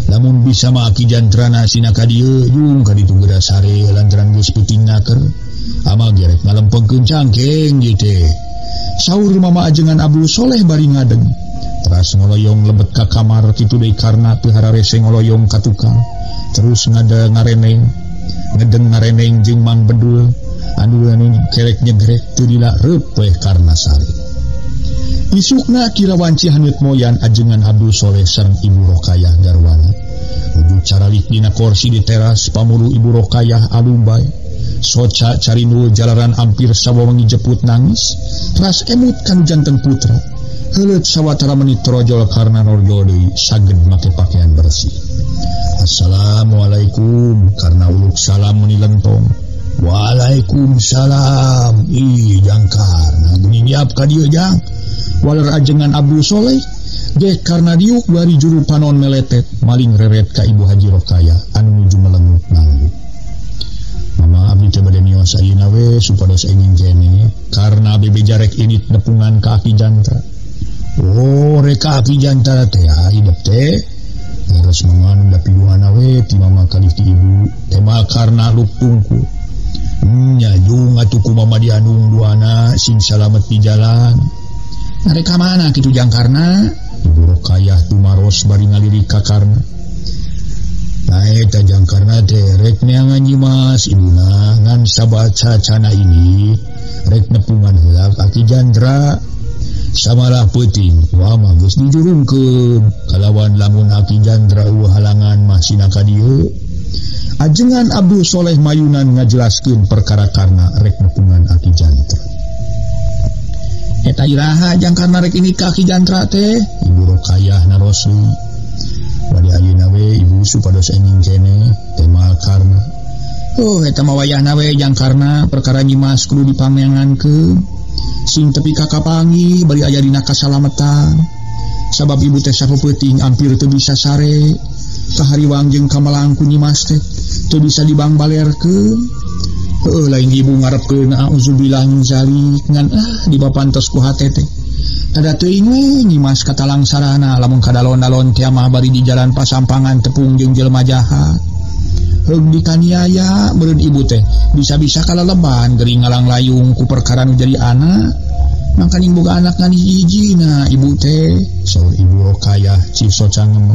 Lamun bisa mah aki jantrana sina ka dieu jeung ka ditu geura sare lantaran geus peutingna keur. Amal ge rek ngalempengkeun cangkeng ieu teh. Saur mama ajengan Abdul Soleh bari ngadeng. Teras ngoloyong lebet ka kamar kitu deui karna teu hararese ngoloyong ka tukang. Terus ngedeng ngareneng jeung Mang Bedul anu kerek nyegrek teu dila reupeh karna sare. Isukna kirawanci haneut moyan ajengan Abdul Soleh sareng Ibu Rokayah garwana. Nuju caralik dina kursi di teras pamulu Ibu Rokayah alumbay. Soca carinul jalaran hampir sawawengi jeput nangis. Ras emut kan janten putra. Heuleut sawatara menit trojol karna norjol deui saged make pakaian bersih. Assalamualaikum karna uluk salam meni lentong. Waalaikumsalam. Jangkarna geuning nyiap ka dieu jang. Waler ajengan Abdul Soleh ge karna diuk bari juru panon meletet maling reret ka Ibu Haji Rokayah anu nuju melengut nanggu. Mama abdi teh bade mios ayeuna we supados enging kene karna bebeja rek init nepungan ka aki jantra. Rek aki jantra teh hidup teh terus mangan da piduana we ti mama kalih ti ibu temal karna luk tungku. Nya jung atuh ku mama diandung duana sing salamet di jalan. Narek ka mana kitu jangkarna? Ibu Rokayah tumaros bari ngalirik ka karna. Eta jangkarna teh rek neangan Nyimas ibuna ngan sabaca cana ini rek nepungan heula aki jantra. Samalah peuting wa mah geus dijurungkeun kalawan lamun aki jantra eueuh halangan mah sina ka dieu. Ajengan Abdul Soleh mayunan ngajelaskeun perkara karna rek nepungan aki jantra. Eta iraha jangkarna rek ini ka aki jantra teh? Ibu Rokayah naroskeun. Bade ayeuna we ibu supados enging kene temal karna. Eta mah wayahna we jangkarna perkara Nyimas kudu dipameangankeun. Sing tepi ka kapangi bari aya dina kasalametan. Sabab ibu teh sapeuting ampir teu bisa sare. Kahariwang jeung kamalangku Nyimas teh teu bisa dibangbalerkeun. lain ibu ngarepkeun auzubillah min zalik ngan di bapantos ku hatete ada teuing we nyimas katalang sarana lamun kadalon-dalon teh mah bari di jalan pasampangan tepung jeung jelema jahat heug dikaniaya beureun ibu teh bisa-bisa kalaleban geuring ngalang layung ku perkara nu jadi anak mangkaning boga anak ngan hiji-hijina ibu teh saur Ibu Rokayah Ciso cangem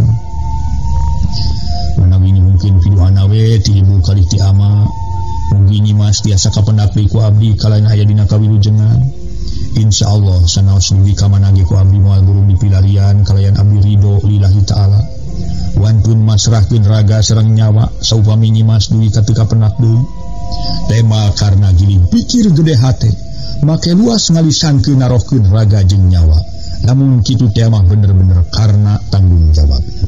manawi mungkin piduhana we ti ibu kali ti ama mugi nyimas tiasa kapendak deui ku abdi kalayan aya dina kawilujengan insyaallah sanaos dugi ka manage ku abdi moal guru dipilarian kalayan abdi ridho lillahi taala wantun masrahkeun raga sareng nyawa saupami nyimas dugi ka teu kapendak deui tema karna gili pikir gede hate make luas ngalisankeun narohkeun raga jeung nyawa lamun kitu teh mah bener-bener karna tanggung jawabna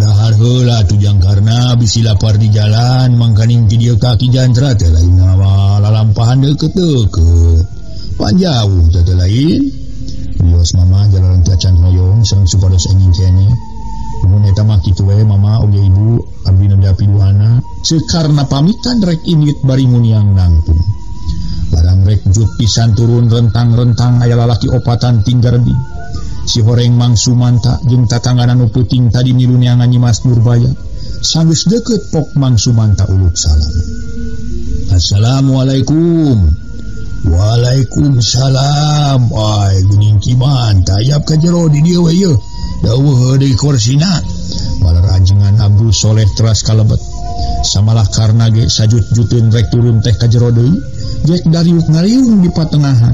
dahar heula tujang karna bisi lapar di jalan mangkaning ti dieu kaki jantra teh lain lalampahan deukeut-deukeut panjauh teh lain bios mama jalaran teh acan hoyong sareng supados enging kene mun eta mah kitu we mama oge ibu abdi nada piduhana sekarna pamitan rek init bari muniang nangtung barang rek jut pisan turun rentang-rentang aya lalaki opatan tinggardi si horeng Mang Sumanta jeung tatangana nu peuting tadi niluniangan Nyimas Nurbaya sanggeus deukeut pok Mang Sumanta uluk salam. Assalamualaikum. Waalaikumsalam. Ai geuning Kimanta yap ka jero di dieu we yeuh. Daweuh deui korsina. Balar ajengan Abdul Soleh teras kalebet. Samalah karna ge sajut-juteun rek turun teh ka jero deui. Jek dariuk ngariung di patengahan.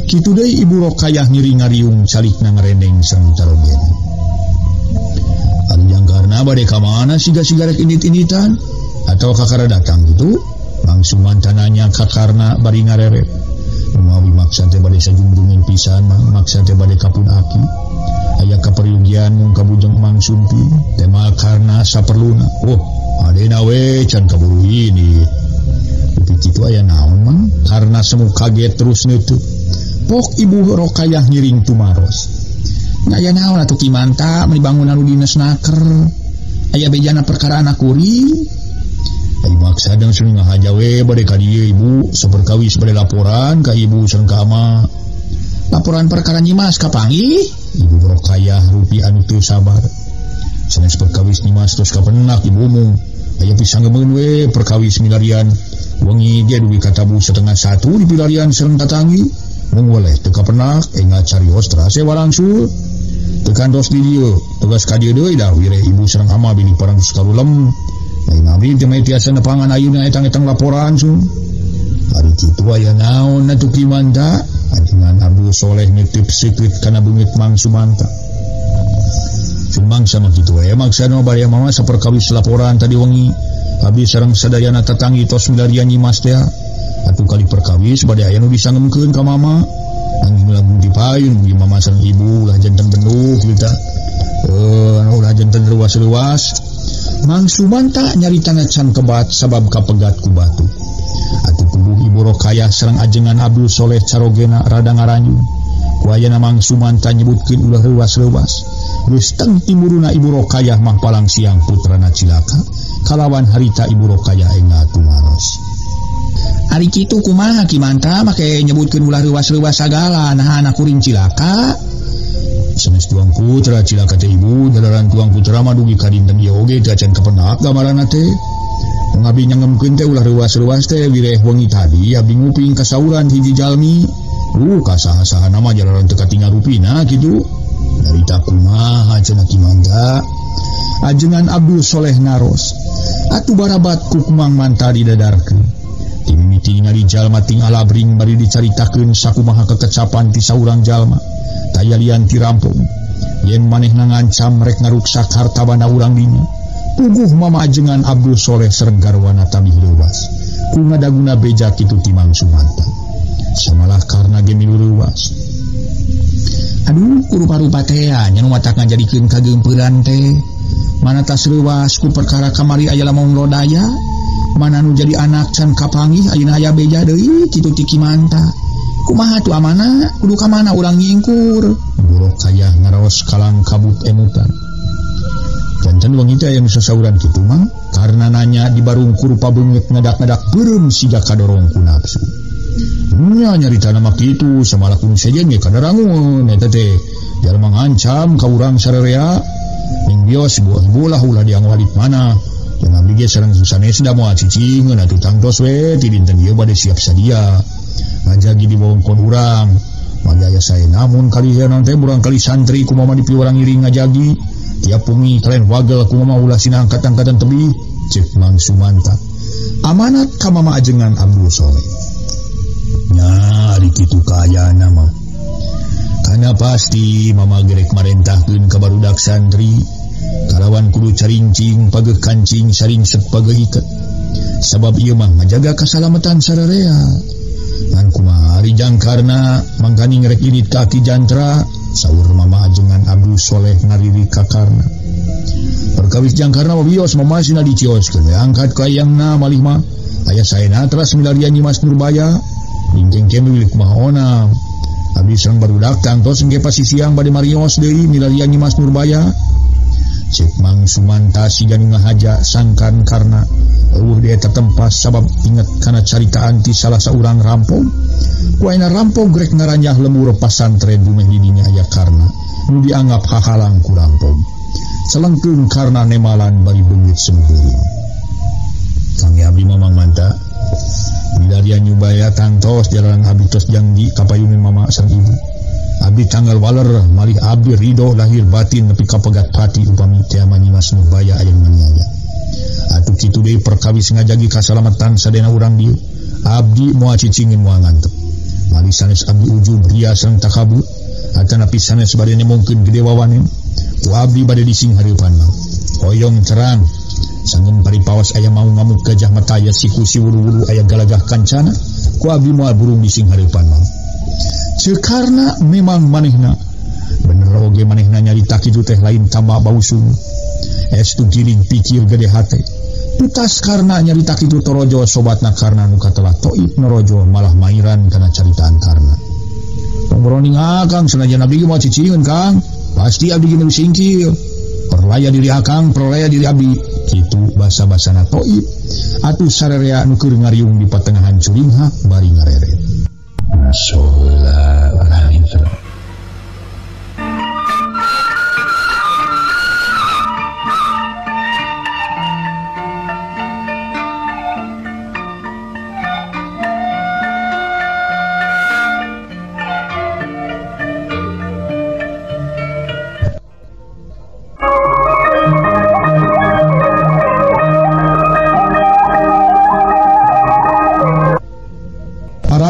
Kitu deui Ibu Rokayah ngiri ngariung salikna ngarendeng sareng carogen. Ari jangkarna bade ka mana siga-siga rek indit-inditan atau kakara datang gitu? Mang Sumanta nanya kakarna bari ngareret. Menawi maksa teh bade sajungjungin pisan maksa teh bade kapun aki. Aya kaperiugian mung kabujeng Mang Sumpi tema karna saperluna. Oh, adena we can kaburu ini. Kitu aya naon mang karna semu kaget terus neuteut. Pok Ibu Rokayah ngiring tumaros. Aya naon atuh Kimanta meni bangunan nu dinas naker. Aya bejana perkara anak kuring. Ai maksa dan sering ngahaja we bade ka dieu Ibu saperkawis bade laporan ka Ibu sareng ka ama. Laporan perkara Nyimas kapanggih? Ibu Rokayah rupi anu teu sabar. Sanes perkawis Nyimas tos kapenak Ibu mung. Aya pisang gemeun we perkawis milarian. Wengi dia duwi katabu 1:30 di pilarian sareng tatanggi. Mung waleh teu kapenak enga carios terase warangsul. Tekan dos di dieu, tugas ka dieu deui dah wireh Ibu sareng ama bini parang karulem. Lain abdi teh mah tiasa nepangan ayeuna etang-etang laporan sun. Ari kitu aya naon atuh Kimanta? Ajengan Abdul Soleh nitip sikit kana beungit Mang Sumanta. Sun mangsa mah kitu we maksana bari mama saperkawis laporan tadi wengi. Abdi sareng sadayana tatanggi tos milarian Nyimas teh. Atuh kali perkawis bade aya nu disangemkeun ka mama. Nanging lamun dipayun mugi mama sareng Ibu ulah janten benduh kita. Ulah janten ruas-ruas. Mang Sumanta nyaritana can kebat sabab kapegat ku batu. Atuh tubuh Ibu Rokayah sareng ajengan Abdul Soleh carogena rada ngaranjung. Ku ayeuna Mang Sumanta nyebutkeun ulah ruas-ruas. Geus teng timuruna Ibu Rokayah mah palang siang putrana cilaka. Kalawan harita Ibu Rokayah enga tumaros. Ari kitu kumaha Kimanta make nyebutkeun ulah ruas-ruas sagala nah anak kuring cilaka. Sanes tuang putra cilaka teh Ibu dalaran tuang putra mah dugi ka dinten ieu oge teh acan kapenak gambaranna teh. Ngabdi nyangemkeun teh ulah ruas-ruas teh wireh wengi tadi abdi nguping kasauran hiji jalmi. Kasaha-saha nama jalaran teu katingal rupina kitu. Narita kumaha cenah Kimanta. Ajengan Abdul Soleh naros. Atuh barabat ku Mang Manta didadarkeun. Timimiti ningali jalma ting alabring bari dicaritakeun sakumaha kekecapan ti saurang jalma. Taya lian ti rampung. Yen manehna ngancam rek ngaruksak hartabana urang dinya. Puguh mama ajengan Abdul Soleh sareng garwana tabih leuwas. Ku ngadaguna beja kitu ti Mang Sumanta. Samalah karna ge milu leuwas. Aduh kurupa-rupa teh nya nu matak ngajadikeun kageumpeurang teh. Mana tas leuwas ku perkara kamari aya lamun lodaya. Mana nu jadi anak can kapanggih ayeuna aya beja deui kitu ti Kimanta. Kumaha tu amana kudu ka mana urang ngingkur. Ibu Rokayah ngaraos kalang kabut emutan. Janten wengi teh aya nu sasauran kitu Mang karena nanya di barungku rupa banget ngedak-ngedak berem siga kadorong ku nafsu. Nyarita nama kitu samalah kudu saja nya kadarangun eta teh jalma ngancam ka urang sararea ning bios bolah ulah dia ngalit mana yang abdi ge sareng sanes da moal cicingeun atuh tangtos we ti dinten ieu bade siap sadia ngajagi di wewengkon urang magaya sae namun kalian teh urang kali santri kumaha dipilih urang iring ngajagi tiap pungi kalian wagel kumaha ulah sina angkat-angkatan tebih cek Mang Sumanta amanat ka mama ajengan Abdul Soleh nya ari kitu kaayana mah kana pasti mama gerek marentahkeun ka barudak santri kalawan kudu carincing pageuh kancing saring sepageuh iket sabab ieu mah ngajaga kasalamatan sararea ngan kumaha ari jangkarna mangkani ngerek irit kaki jantra saur mama ajengan Abdul Soleh ngariri kakarna perkawis jangkarna bios mamasina dicioskeun angkat ka ayangna malih mah aya saena teras milarian Nyimas Nurbaya dingkeng kene milik kumaha abdi sareng barudak tangtos engke pasisiang bade marios deui milarian Nyimas Nurbaya cek Mang Sumanta siga nu ngahaja sangkan karena eueuh di eta tempat sabab inget kana caritaan ti salah saurang rampog ku ayeuna rampog grek ngaranjah lembur pasantren dumeh di dinya aya karna nu dianggap hahalang ku rampog selengkeun karna nemalan bari beungeut semburing Kang abdi Mamang Manta milarian nyubaya tangtos jalanan abdi tos janji kapayunin mama sang ibu abdi tanggal waler malih abdi ridho lahir batin nepi ka pegat pati upami teh Nyimas Nurbaya aya maniaya atuh kitu deui perkawis ngajagi kasalamatan sadena urang dieu abdi moal cicingin moal ngantep malih sanes abdi ujub ria sareng takabut atanapi sanes bade nemongkeun gede wawanen ku abdi bade dising hareupan mah hoyong cerang sanggeun paripawas aya mau ngamuk gajah mata aya siku si wuru-wuru aya galagah kancana ku abdi moal burung dising hareupan mah cekarna memang manehna bener oge manehna nyarita kitu teh lain tambah bausung estu giring pikir gede hate tutas karena nyarita kitu torojo sobatna karna nu katelah toib norojo malah mairan kana caritaan karna pembroning akang sanajan abdi moal cicingin Kang pasti abdi ge singkil perlaya diri akang perlaya diri abdi kitu basa-basana toib atuh sararea nu keur ngariung di patengahan culingha bari ngareret masalah itu.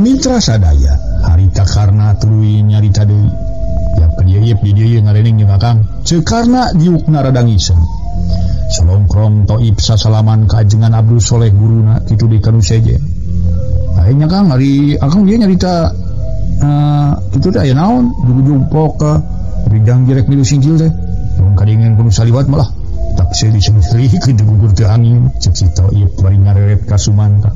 Mitra sadaya harita karena tuluy nyarita deui tiap kadieu di dieu ngareneng jeung akang cekarna diukna rada ngiseng salongkrong toib sasalaman ka ajengan Abdul Soleh guruna kitu di kanu sejen ayeuna Kang ari akang dia nyarita itu teh aya naon jumpok ka bidang direk milu singkil teh mun kadingen kudu saliwat malah tak seri keun gugur teu angin cek si toib bari ngareret ka Sumanta.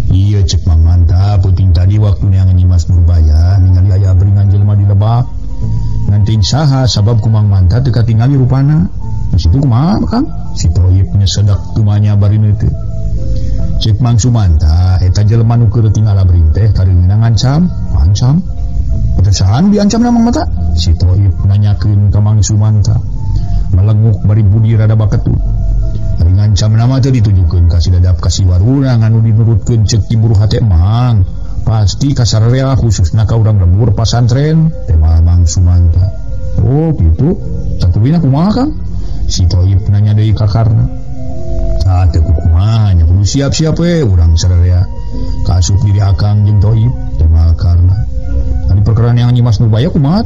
Iya cek Mang Manta puting tadi waktu neangan Nyimas Nurbaya ningali aya beringan jelema di Lebak nganting saha sabab ku Mang Manta teu katingali rupana di situ kumaha Kang si toib nya sedak tumanya bari teu cek Mang Sumanta eta jelema nu keur tinggal abring teh kareunina ngancam eta saan diancamna Mang Manta si toib nanyakeun ka Mang Sumanta melenguk bari budi rada baketut ari ngancam nama teh ditujukeun ka sidadap ka si waruna nganu dinurutkeun ceuk ti buru hate Mang pasti ka sararea khususna ka urang lembur pasantren teh Mang Sumanta oh kitu sateuwina kumaha Kang si toib nanya deui ka karna teu kumaha nya kudu siap-siap we urang sararea kaasup diri akang jeung toib teh karna ari perkara yang Nyimas Nurbaya kumaha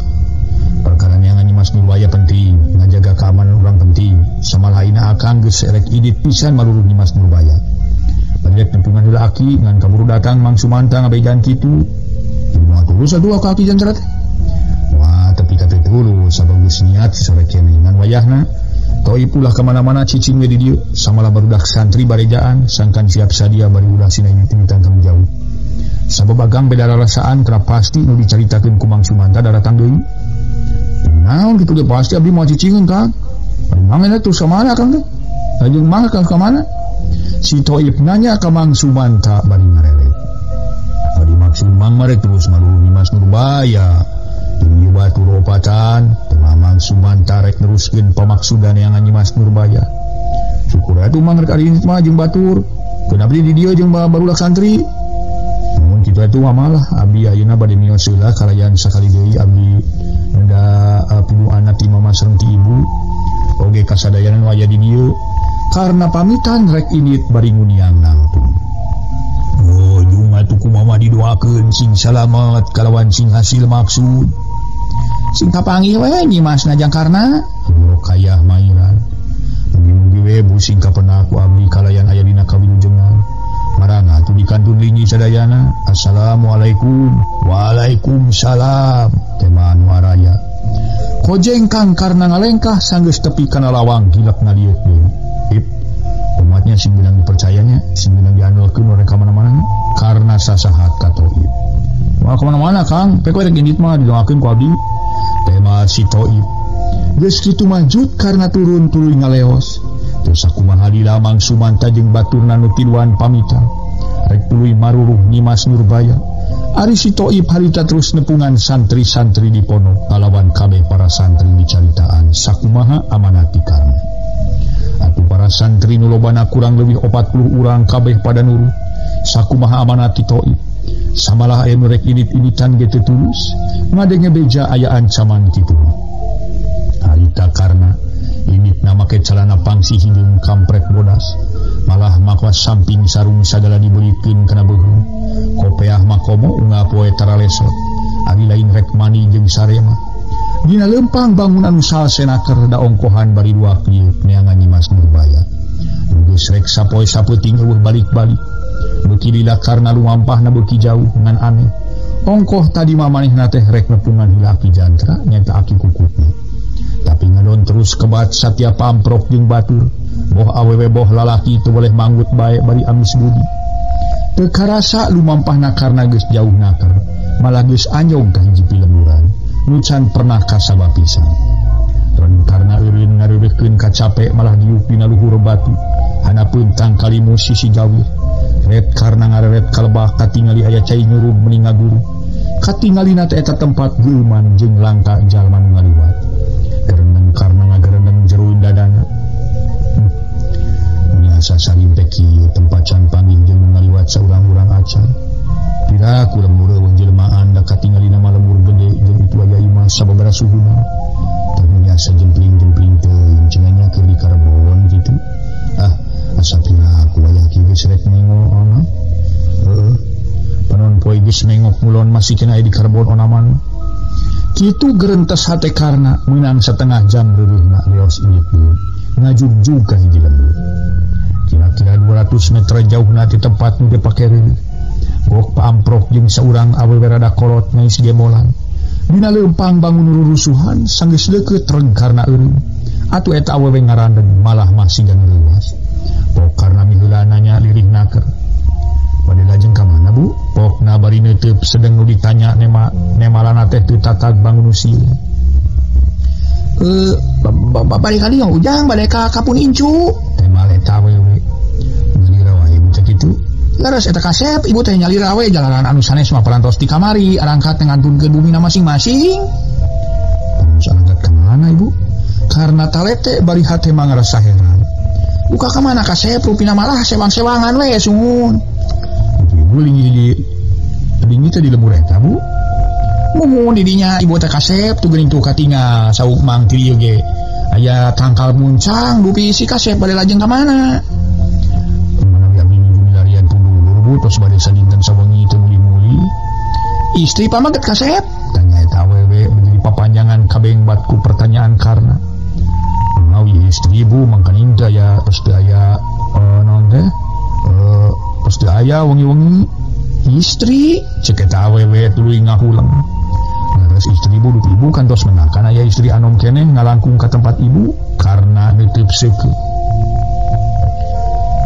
perkara yang Nyimas Nurbaya penting ngajaga keamanan orang penting samalaina akang geus elek idit pisan maluruh Nyimas Nurbaya banyak nempungan heula aki ngan kaburu datang Mang Sumanta ngabejan kitu moal tulus atuh ka aki jantra teh wah tapi kate tulus sabab geus niat sore kene ngan wayahna toib ulah ka mana-mana cicing we di dieu samalah barudak santri barejaan sangkan siap sadia bari ulah sinaina timitan kanu jauh sabab agang beda rasaan kena pasti nu dicaritakeun ku Mang Sumanta daratang deui naon kitu ge pasti abdi moal cicingin Kang. Mangena tuh samana Kang teh. Lajeng mah ke mana? Si Toib nanya ke Mang Sumanta bari ngareret. Bari maksud Mang marek terus malu Mas Nurbaya. Ini batu ropatan, tengah Mang Sumanta rek teruskeun pamaksudan yang anyi Mas Nurbaya. Syukur atuh Mang rek ari mah jeung batur. Keun abdi di dieu jeung barudak santri. Mun kitu atuh malah abdi ayeuna bade miyos heula kalayan sakali deui abdi da pilu anak ti mama sareng ti ibu. Oge kasadayanan waya di dieu. Karena pamitan rek init bari nguniang nangtung. Oh, jeung atuh kumaha didoakeun sing salamet kalawan sing hasil maksud. Sing kapanggih we nyi Mas najang karna kayah mairan. Mugi-mugi we busing kapenak ku abdi kalayan aya dina kawilujengan. Marang atuh dikantun linyi sadayana. Assalamualaikum. Waalaikumsalam. Teman waraya. Kojeng kang karna ngalengkah sanggeus tepi kana lawang hilak ngaliuk deui. Umatnya sing bilang dipercayanya, sing bilang diandalkeun mereka mana-mana karena sasahat ka Toib. Wah kemana-mana Kang, pek rek indit mah didoakeun ku abdi. Tema si Toib. Geus kitu manjut karena turun tuluy ngaleos. Terus sakumaha lila Mang Sumanta jeung baturna nu tiluan pamitan. Rek tuluy maruruh Nyi Mas Nurbaya. Ari si Toib harita terus nepungan santri-santri di pondok kalawan kabeh para santri dicaritaan sakumaha amanati karna. Atuh para santri nu lobana kurang lebih 40 urang kabeh pada nurut sakumaha amanati Toib. Samalah aya nu rek init-initan ge teu tulus ngadenge beja aya ancaman kitu. Harita karna initna make calana pangsi jeung kampret bodas malah makwas samping sarung sagala dibeuikeun kana beuheung. Kopeah makomo unggah poe tara lesot ari lain rek mani jeung sarema. Dina lempang bangunan sal senaker da ongkohan bari dua kliuk neangan Nyi Mas Nurbaya. Geus rek sapoe sapeuting eueuh balik-balik. Beuki lila karna lumampahna beuki jauh ngan aneh. Ongkoh tadi mamanehna teh rek nepungan heula aki jantra nyata aki kukutna. Tapi ngadon terus kebat satia pamprok jeung batur. Boh awewe boh lalaki teu boleh manggut bae bari amis budi. Teu karasa lumampahna karna geus jauh naker. Malah geus anyog ka hiji pilemuran. Nucan pernah kasaba pisan. Ron karena eureun ngareureukeun kacape malah diuk dina luhur batu. Hanapeun tangkali musisi jawir. Ret karena ngareret kalebah katingali aya cai nyuruh meni ngaguru. Katingalina teh eta tempat geuman jeung langka jalma nu ngaliwat. Gerendeng karena ngagerendeng jero dadana. Biasa salimpe kieu tempat can panggih jeung ngaliwat saurang-urang acan. Piraku lembur eueuh jelmaan da katingalina mah lembur gede jeung itu aya imah sababaraha suhuna. Tapi biasa jempling-jempling teuing cenanya keur di Karbon gitu. Asa piraku aya kieu geus rek nengok ona. Panon poe geus nengok mulon masih cenah aya di Karbon onaman. Kitu gerentes hate karna meunang setengah jam reureuna leos ieu deui. Ngajug-jug ka hiji lembur. Kira-kira 200 meter jauhna ti tempat nu dipake reueuh. Gok paamprok jeung saurang awewe rada kolot ngais gemolan. Dina leumpang bangun rurusuhan sanggeus deukeut reng karna eureum. Atuh eta awewe ngarandeng malah masih jeung leuwas. Pok karna miheula nanya lirih naker. Bade lajeng ka mana Bu? Pokna bari neuteub sedeng nu ditanya nemalana teh teu tatag bangun usil. Balik kali yang ujang bade ka kapun incu. Temal eta awewe. Ngalira wae buta kitu. Laras eta kasep ibu teh nyalira we jalanan anu sanes mah parantos ti kamari arangkat ngantunkeun bumina masing-masing. Terus arangkat ka mana ibu? Karena talete bari hate mah ngarasa heran. Buka ka mana kasep rupina malah sewang-sewangan we sungun. Ibu lingi teh di lembur eta Bu. Mumun di dinya ibu teh kasep tu geuning tu katingal sauk Mang ti ieu ge. Aya tangkal muncang dupi si kasep bade lajeng ka mana? Terus bade sadinten sawengi teu muli-muli. Istri pamaget kasep? Tanya eta awewe menjadi papanjangan kabengbatku pertanyaan karna. Ngawi istri Bu mangkan inda ya terus teu aya naon teh? Terus teu aya wengi-wengi. Istri ceuk eta awewe tuluy ngahulang. Terus istri Bu dupi ibu kantos menakan aya istri anom keneh ngalangkung ka tempat ibu karna neuteub seukeut.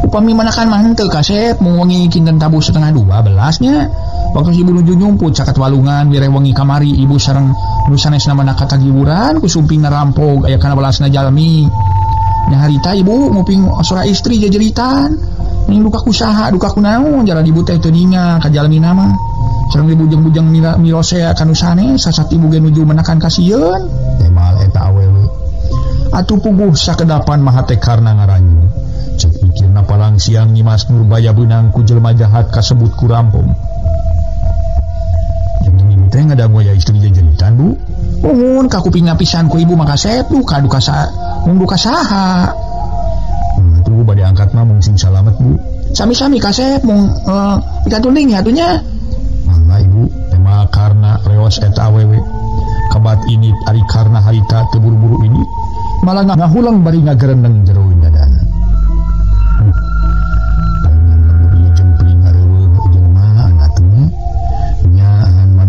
Upami manakan mah henteu kasep mun wengi kinten tabuh 11:30 nya. Waktu si ibu nuju nyumput caket walungan bire wengi kamari ibu sareng nu sanesna manaka tagiburan ku sumpingna rampog aya kana balasna jalmi. nya harita ibu nguping sora istri jejeritan ning duka kusaha duka kunaon jalan ibu teh teu ninga ka jalmi nama sareng bujang-bujang mirose kana usane sasat ibu ge nuju menakan kasieun temal eta awewe atuh puguh sakedapan mah teh karna ngaranyu cek pikirna palang siang Nyimas Nurbaya beunang ku jelema jahat kasebut ku Rampong. Jeung ibu teh ngadangu aya istri jejeritan Bu. Mohon ka kuping pisan ku ibu maka sep duka duka saha. Tuh bade angkat mah mung sing salamet Bu. Sami-sami ka sep mung pitatuning atunya. Mangga ibu tema karna reos eta awewe. Kabat ini ari karna harita teu buru-buru ini malah ngahulang bari ngagereneng jero dadana.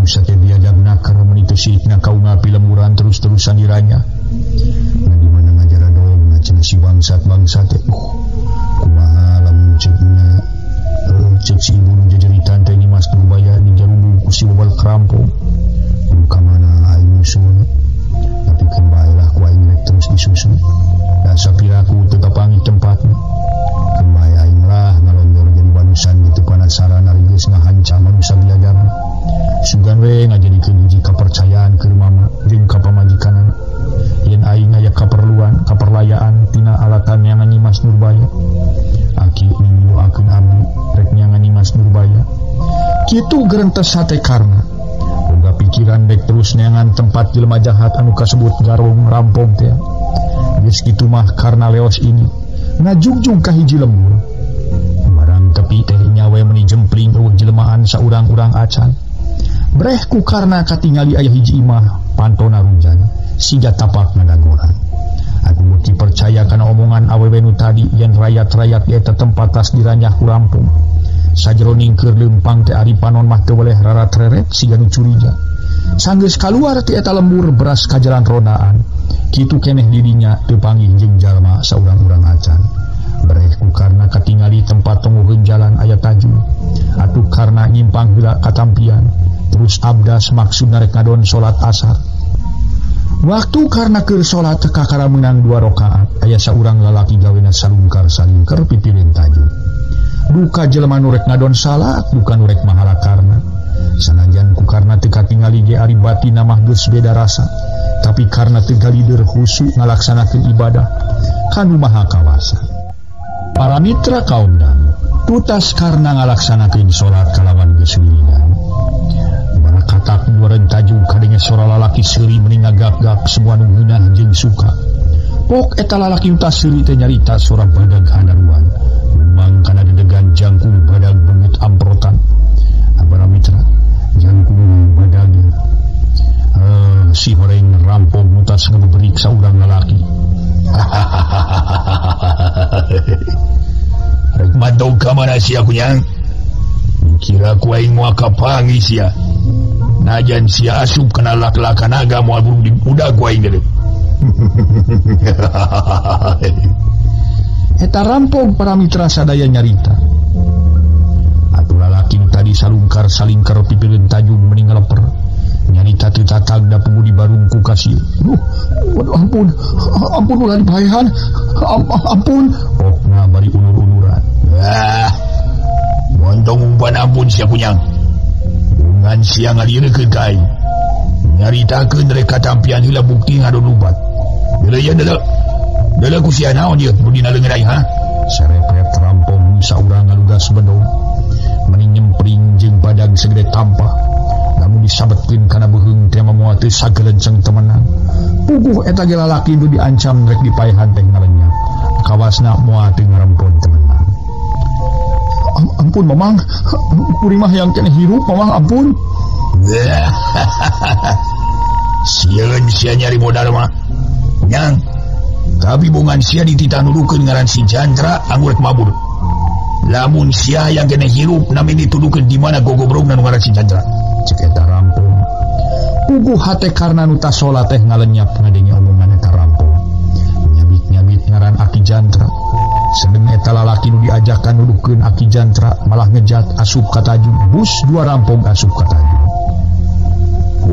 Sate diajak nakar menitusikna kaunga pilemuran terus-terusan diranya. Nah di mana ngajara dong ngacen si bangsat kumaha lamun cekna cek si ibu jejeritan teh Nyimas Nurbaya di jarumbu ku si bobal Krampong. Ka mana aing nyusun. Tapi kembalilah ku aing rek terus disusun. Da sapiraku teu kapanggih tempatna. Kembali aing lah ngalondor jadi banusan gitu panasaran ari geus ngahancam manusia biadab. Sugan we ngajadikeun hiji kapercayaan keur mama jeung ka pamajikanna yen aing aya kaperluan kaperlayaan tina alatan nyangan Nyimas Nurbaya aki doakeun abdi rek nyangan Nyimas Nurbaya kitu geurentes hate karna boga pikiran rek terus nyangan tempat jelema jahat anu kasebut garong Rampong teh geus kitu mah karna leos ini ngajugjug ka hiji lembur barang tepi teh nyawe meuni jempling eueuh jelmaan saurang-urang acan breh ku karna katingali aya hiji imah pantona runjan siga tapak ngadagoran. Aku beuki percaya kana omongan awewe nu tadi yen rayat-rayat eta tempat tas diranyah ku Rampong. Sajroning keur leumpang teh ari panon mah teu weleh rarat-reret siga nu curiga. Sanggeus kaluar ti eta lembur beras ka jalan rondaan. Kitu keneh dirinya teu panggih jeung jalma saurang-urang acan. Breh ku karna katingali tempat tonggoheun jalan aya tajul. Atuh karna nyimpang heula katampian. Terus abdas maksudna rek ngadon salat asar. Waktu karena keur salat kakara menang 2 rakaat aya saurang lalaki gawena salungkar-salingker pipirin tajud. Duka jelema nu rek ngadon salat bukan nu rek mahala karna. Sanajan ku karna teu katingali ge ari batinna mah geus beda rasa, tapi karna teu galider khusyuk ngalaksanakeun ibadah kanu maha kawasa. Para mitra kaundang tutas karna ngalaksanakeun salat kalawan geus wiridan. Katak nuaren tajung kadenge sora lalaki seuri mending ngagak-gak semua nu geunah jeung suka. Pok eta lalaki utas seuri teh nyarita sora badag handaruan. Memang kana dedegan jangkung badag beungeut amprotan. Abara mitra, jangkung badag. Si horeng Rampong utas ngabeberik saurang lalaki. Rek mantau ka mana sia kunyang? Kira ku aing moal kapangi sia. Najan sia asup kena lak-lakan naga moal burung di budak ku aing deuleu. Eta Rampong para mitra sadaya nyarita. Atuh lalaki tadi salungkar-salingker pipireun tajung mending ngaleper. Nyarita teu tatagna pemudi barung ku kasieun. Waduh ampun ulah dipaehan. Ampun. Pokna bari unur-unuran. Montong umpan ampun sia kunyang. Bungan siang ngalireukeun ka aing. Nyaritakeun rek katampian heula bukti ngadon ubat. Deuleu ku sia naon ieu mun dina leungeun aing ha? Serepet Rampong saurang ngalugas bendong. Mending nyempring jeung badag segede tampah. Namun disabetkeun kana beuheung teh moal teu sagelenceng temenan. Puguh eta ge lalaki nu diancam rek dipaehan teh ngalenyap. Kawasna moal teu ngarempon temenan. Ampun mamang, kuring mah yang kena hirup mamang ampun. Sieun sia nyari modal mah. Nyang. Tapi bungan sia dititah nudukeun ngaran si Jandra anggur mabur. Lamun sia yang kena hirup nami ditudukeun di mana gogobrongna nu ngaran si Jandra. Cek eta Rampong. Puguh hate karna nu tasola teh ngalenyap ngadenge omongan eta Rampong. Nyabit-nyabit ngaran Aki Jandra. Sedeng eta lalaki nu diajakan nudukeun Aki Jantra malah ngejat asup ka tajung. Bus 2 Rampong asup ka tajung.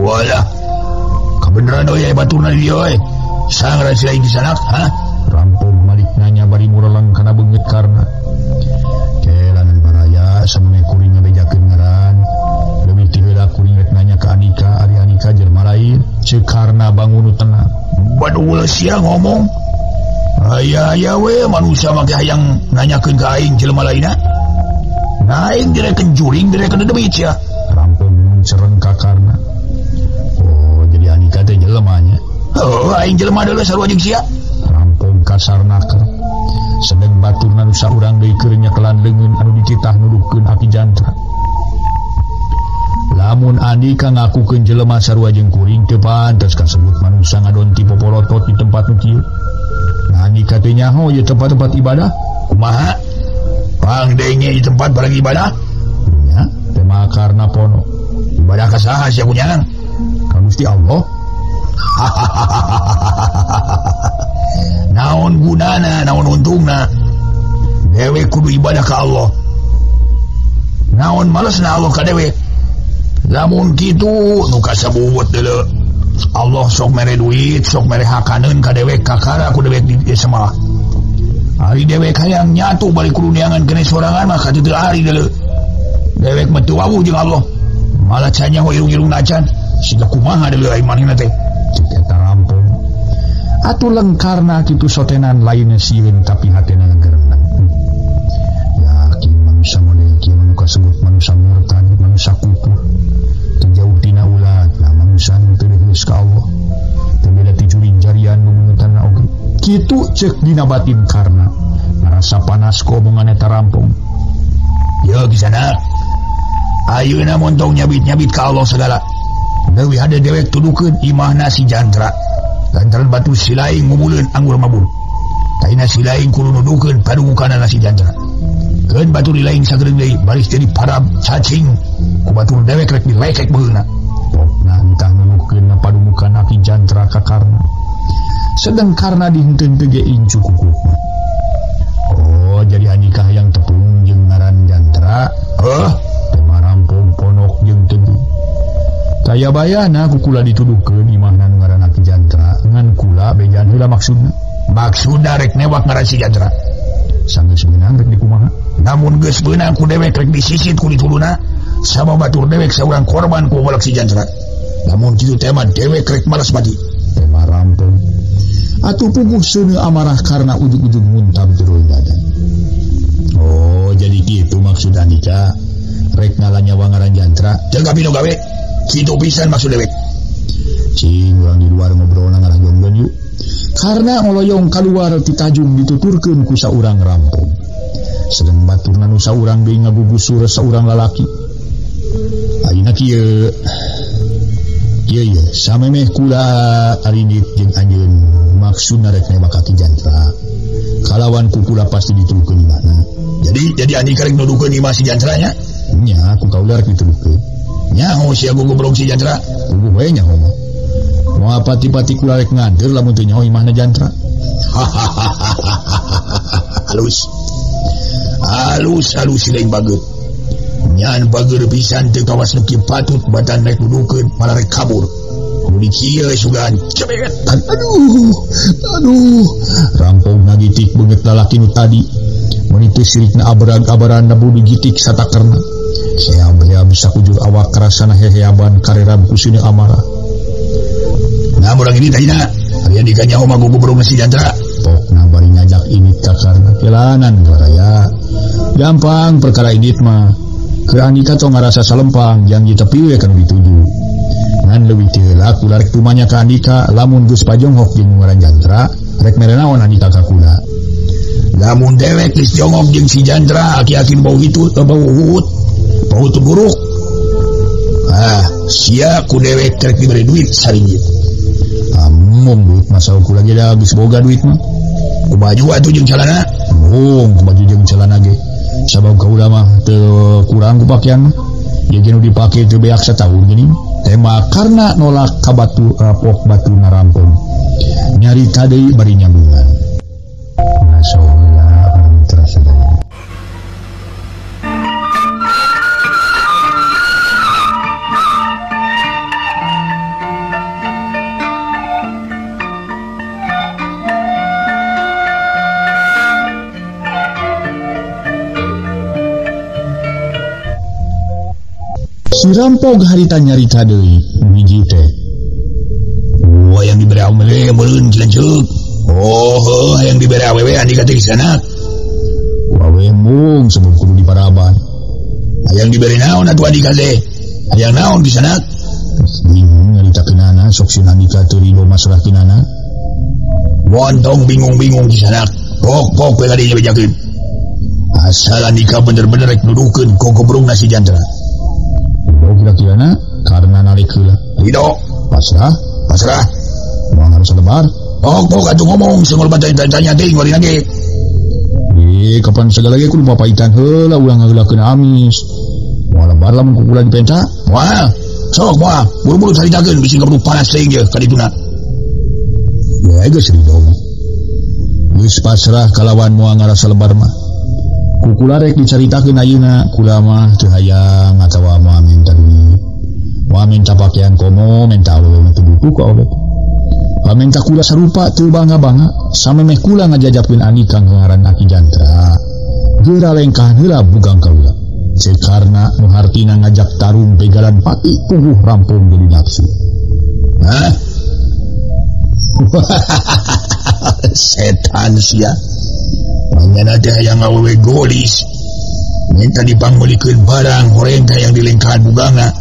Walah. Kabeneran oy baturna di dieu oy. Sangaran si lain di sanak, ha? Rampong bari mureleng kana beungeut karna kelanan baraya samune kuring ngabejakeun ngaran leuwih ti heula kuring rek nanya ka Andika ari Andika jelema lain ceuk karna bangun tenang baduh sia ngomong aya we manusia make hayang nanyakeun ka aing jelema lainna aing direken juring direken demit sia rampung cereng ka karna oh jadi Andika teh jelemanya oh aing jelema deuleu sarua jeung sia rampung kasarnaker sedang baturna nu saurang deui keur nyekelan leungeun anu dicitah nuduhkeun aki jantra lamun Andika ngakukeun jelema sarua jeung kuring teu pantes kasebut manusia ngadon ti popolotot di tempat nu kieu Andika teh nyaho ieu tempat-tempat ibadah kumaha pangdenge di tempat barang ibadah nya teh makarna pono ibadah ka saha sia kunyang ka Gusti Allah naon gunana naon untungna dewek kudu ibadah ka Allah naon malesna Allah ka dewek lamun kitu nu kasabut deuleu Allah sok mere duit sok mere hakaneun ka dewek kakara ku dewek di semalah ari dewek hayang nyatu balik kudu neangan kene sorangan mah ka teu ari deuleu dewek mah teu wawuh jeung Allah malah can nyaho irung-irung nacan siga kumaha deuleu ai manehna teh ceuk eta rampung atuh lengkarna kitu sotenan lainnya sieun tapi hatena gerenang yakin manusia model kieu nu kasebut manusia murtad manusia kufur terjauh tina ulat lah manusia nu teu geus ka Allah teu beda ti juring jarian nu mungutanna oge kitu ceuk dina batin karna ngarasa panas ku omongan eta rampung yo kisana ayeuna montong nyabit-nyabit ka Allah segala leuwih hade dewek tuduhkeun imahna si jantra lantaran batu silaing ngumuleun anggur mabul taina silaing kudu nuduhkeun padugukanana si jantra keun batur dilaing sagereung deui baris jadi parab cacing ku batur dewek rek dilekek beulna pokna entah nuduhkeun padugukan aki jantra ka karna sedang karna dihenteu teu ge incu kukupna oh jadi Andika yang tepung jeung ngaran jantra tema rampung ponok jeung teguh kaya bayana kukula dituduhkeun imahna nu ngaran aki jantra ngan kula bejaan heula maksudna rek newak ngaran si jantra sanggeus beunang rek dikumaha namun geus beunang ku dewek rek disisit ku dituluna sama batur dewek saurang korban ku golek si jantra namun kitu teh mah dewek rek malas mati tema rampung atuh puguh seuneu amarah karna ujug-ujug muntab jero dada oh jadi kitu maksud Andika rek ngalah nyawa ngaran jantra teu gapino gawe kitu pisan maksud dewek cing urang di luar ngobrol ngalah jonggon yuk karena ngoloyong kaluar ti tajung dituturkeun ku saurang rampung sedang baturna nu saurang deui ngagugusur saurang lalaki ayeuna kieu ieu samemeh kula ari dit jeung anjeun maksudna rek nembak aki jantra kalawan ku kula pasti dituduhkeun imahna jadi Andika rek nuduhkeun imah si jantra nya nya ku kaula rek dituduhkeun nyaho sia goblok si jantra puguh we nyaho mah moal pati-pati kula rek ngader lamun teu nyaho imahna jantra halus lain bageut nyan bager pisan teu kawas nu kieu patut badan rek nuduhkeun malah rek kabur kudu kieu sugan cebet aduh rampung ngagitik beungeut lalaki nu tadi mun itu sirikna abrag-abaran nabu digitik satakerna saya bisa kujur awak kerasana heheaban kareram kusini amarah nah orang ini tadi nak hari dikanya oma gugubrung si jantra pokna bari ngajak ini ka karna kelanan baraya gampang perkara ini mah ke Andika tong ngarasa salempang yang ditepi we kan dituju ngan leuwih teu heula kula rek tumanya ka Andika lamun geus pajonghok jeung ngaran jantra rek mere naon Andika ka kula lamun dewek geus jongok jeung si jantra aki-aki bau itu bau uhut bau buruk sia ku dewek rek diberi duit saringgit amum duit masa ukur lagi dah habis boga duit mah ku baju atuh jeung celana ku baju jeung celana ge sabab ka ulah mah teu kurang ku pakaian ieu nu dipake teu beak satahun geuning tema karna nolak ka batu rapok batu narampung nyarita deui bari nyambungan masalah terasa deui Si rampok harita nyarita deui hiji teh. Yang diberi awewe meureun cilencuk. Yang diberi awewe andi ka teh di sana. Wawe mung sebelum kudu di paraban. Yang diberi naon atuh adi ka teh? Hayang naon di sana? Bingung nyarita kinana sok si Andika teu ridho masalah kinana. Wontong bingung-bingung di sana. Pok we kadinya bejakeun. Asal Andika bener-bener rek nuduhkeun ku gobrongna si Jantra. Kira-kirana karena nalik heula. Ridho, Pasrah. Mau harus lebar. Pok atuh ngomong sengol tanya teh ngori lagi. Kapan segala lagi kudu papaitan heula ulang ngageulakeun amis. Mau lebar lamun ku kula dipenca. Wah, sok moal, buru-buru caritakeun bisi kaburu panas teuing ge kadituna. Ya geus ridho. Geus pasrah kalawan moal ngarasa lebar mah. Ku kula rek dicaritakeun ayeuna, kula mah teu hayang atawa moal minta duit. Moal minta pakaian komo, minta awewe teu butuh ka Allah. Minta kula sarupa teu bangga-bangga, samemeh kula ngajajapkeun Andika ngaran Aki Jantra. Geura lengkahan heula bugang kaula. Sekarna nu hartina ngajak tarung begalan pati puguh rampung jadi nafsu. Hah? Setan sia. Panyana teh hayang awewe golis. Minta dipanggulikeun barang horeng yang dilengkahan bugangna.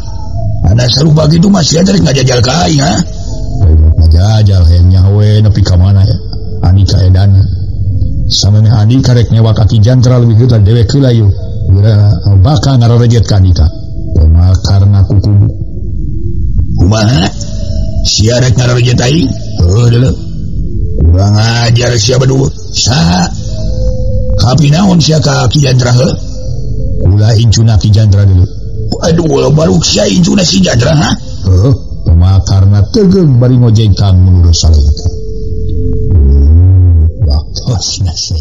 Ana sarupa kitu masih ada ngajajal ka aing, ha? Ngajajal hayangnya we nepi ka mana ya? Andika edana. Samemeh Andika rek nyewa Aki Jantra leuwih heula dewek heula yeuh. Geura bakal ngararejet ka Andika. Teu karna kukubu. Kumaha? Sia rek ngararejet aing? Heuh. Kurang ajar sia badu. Saha? Kapi naon sia ka Aki Jantra heuh? Kula incuna Aki Jantra deuleu. Aduh, baru sia incuna si Jantra, ha? Heuh, teu karna tegeung bari ngojengkang menurut salengka. Waktu nase.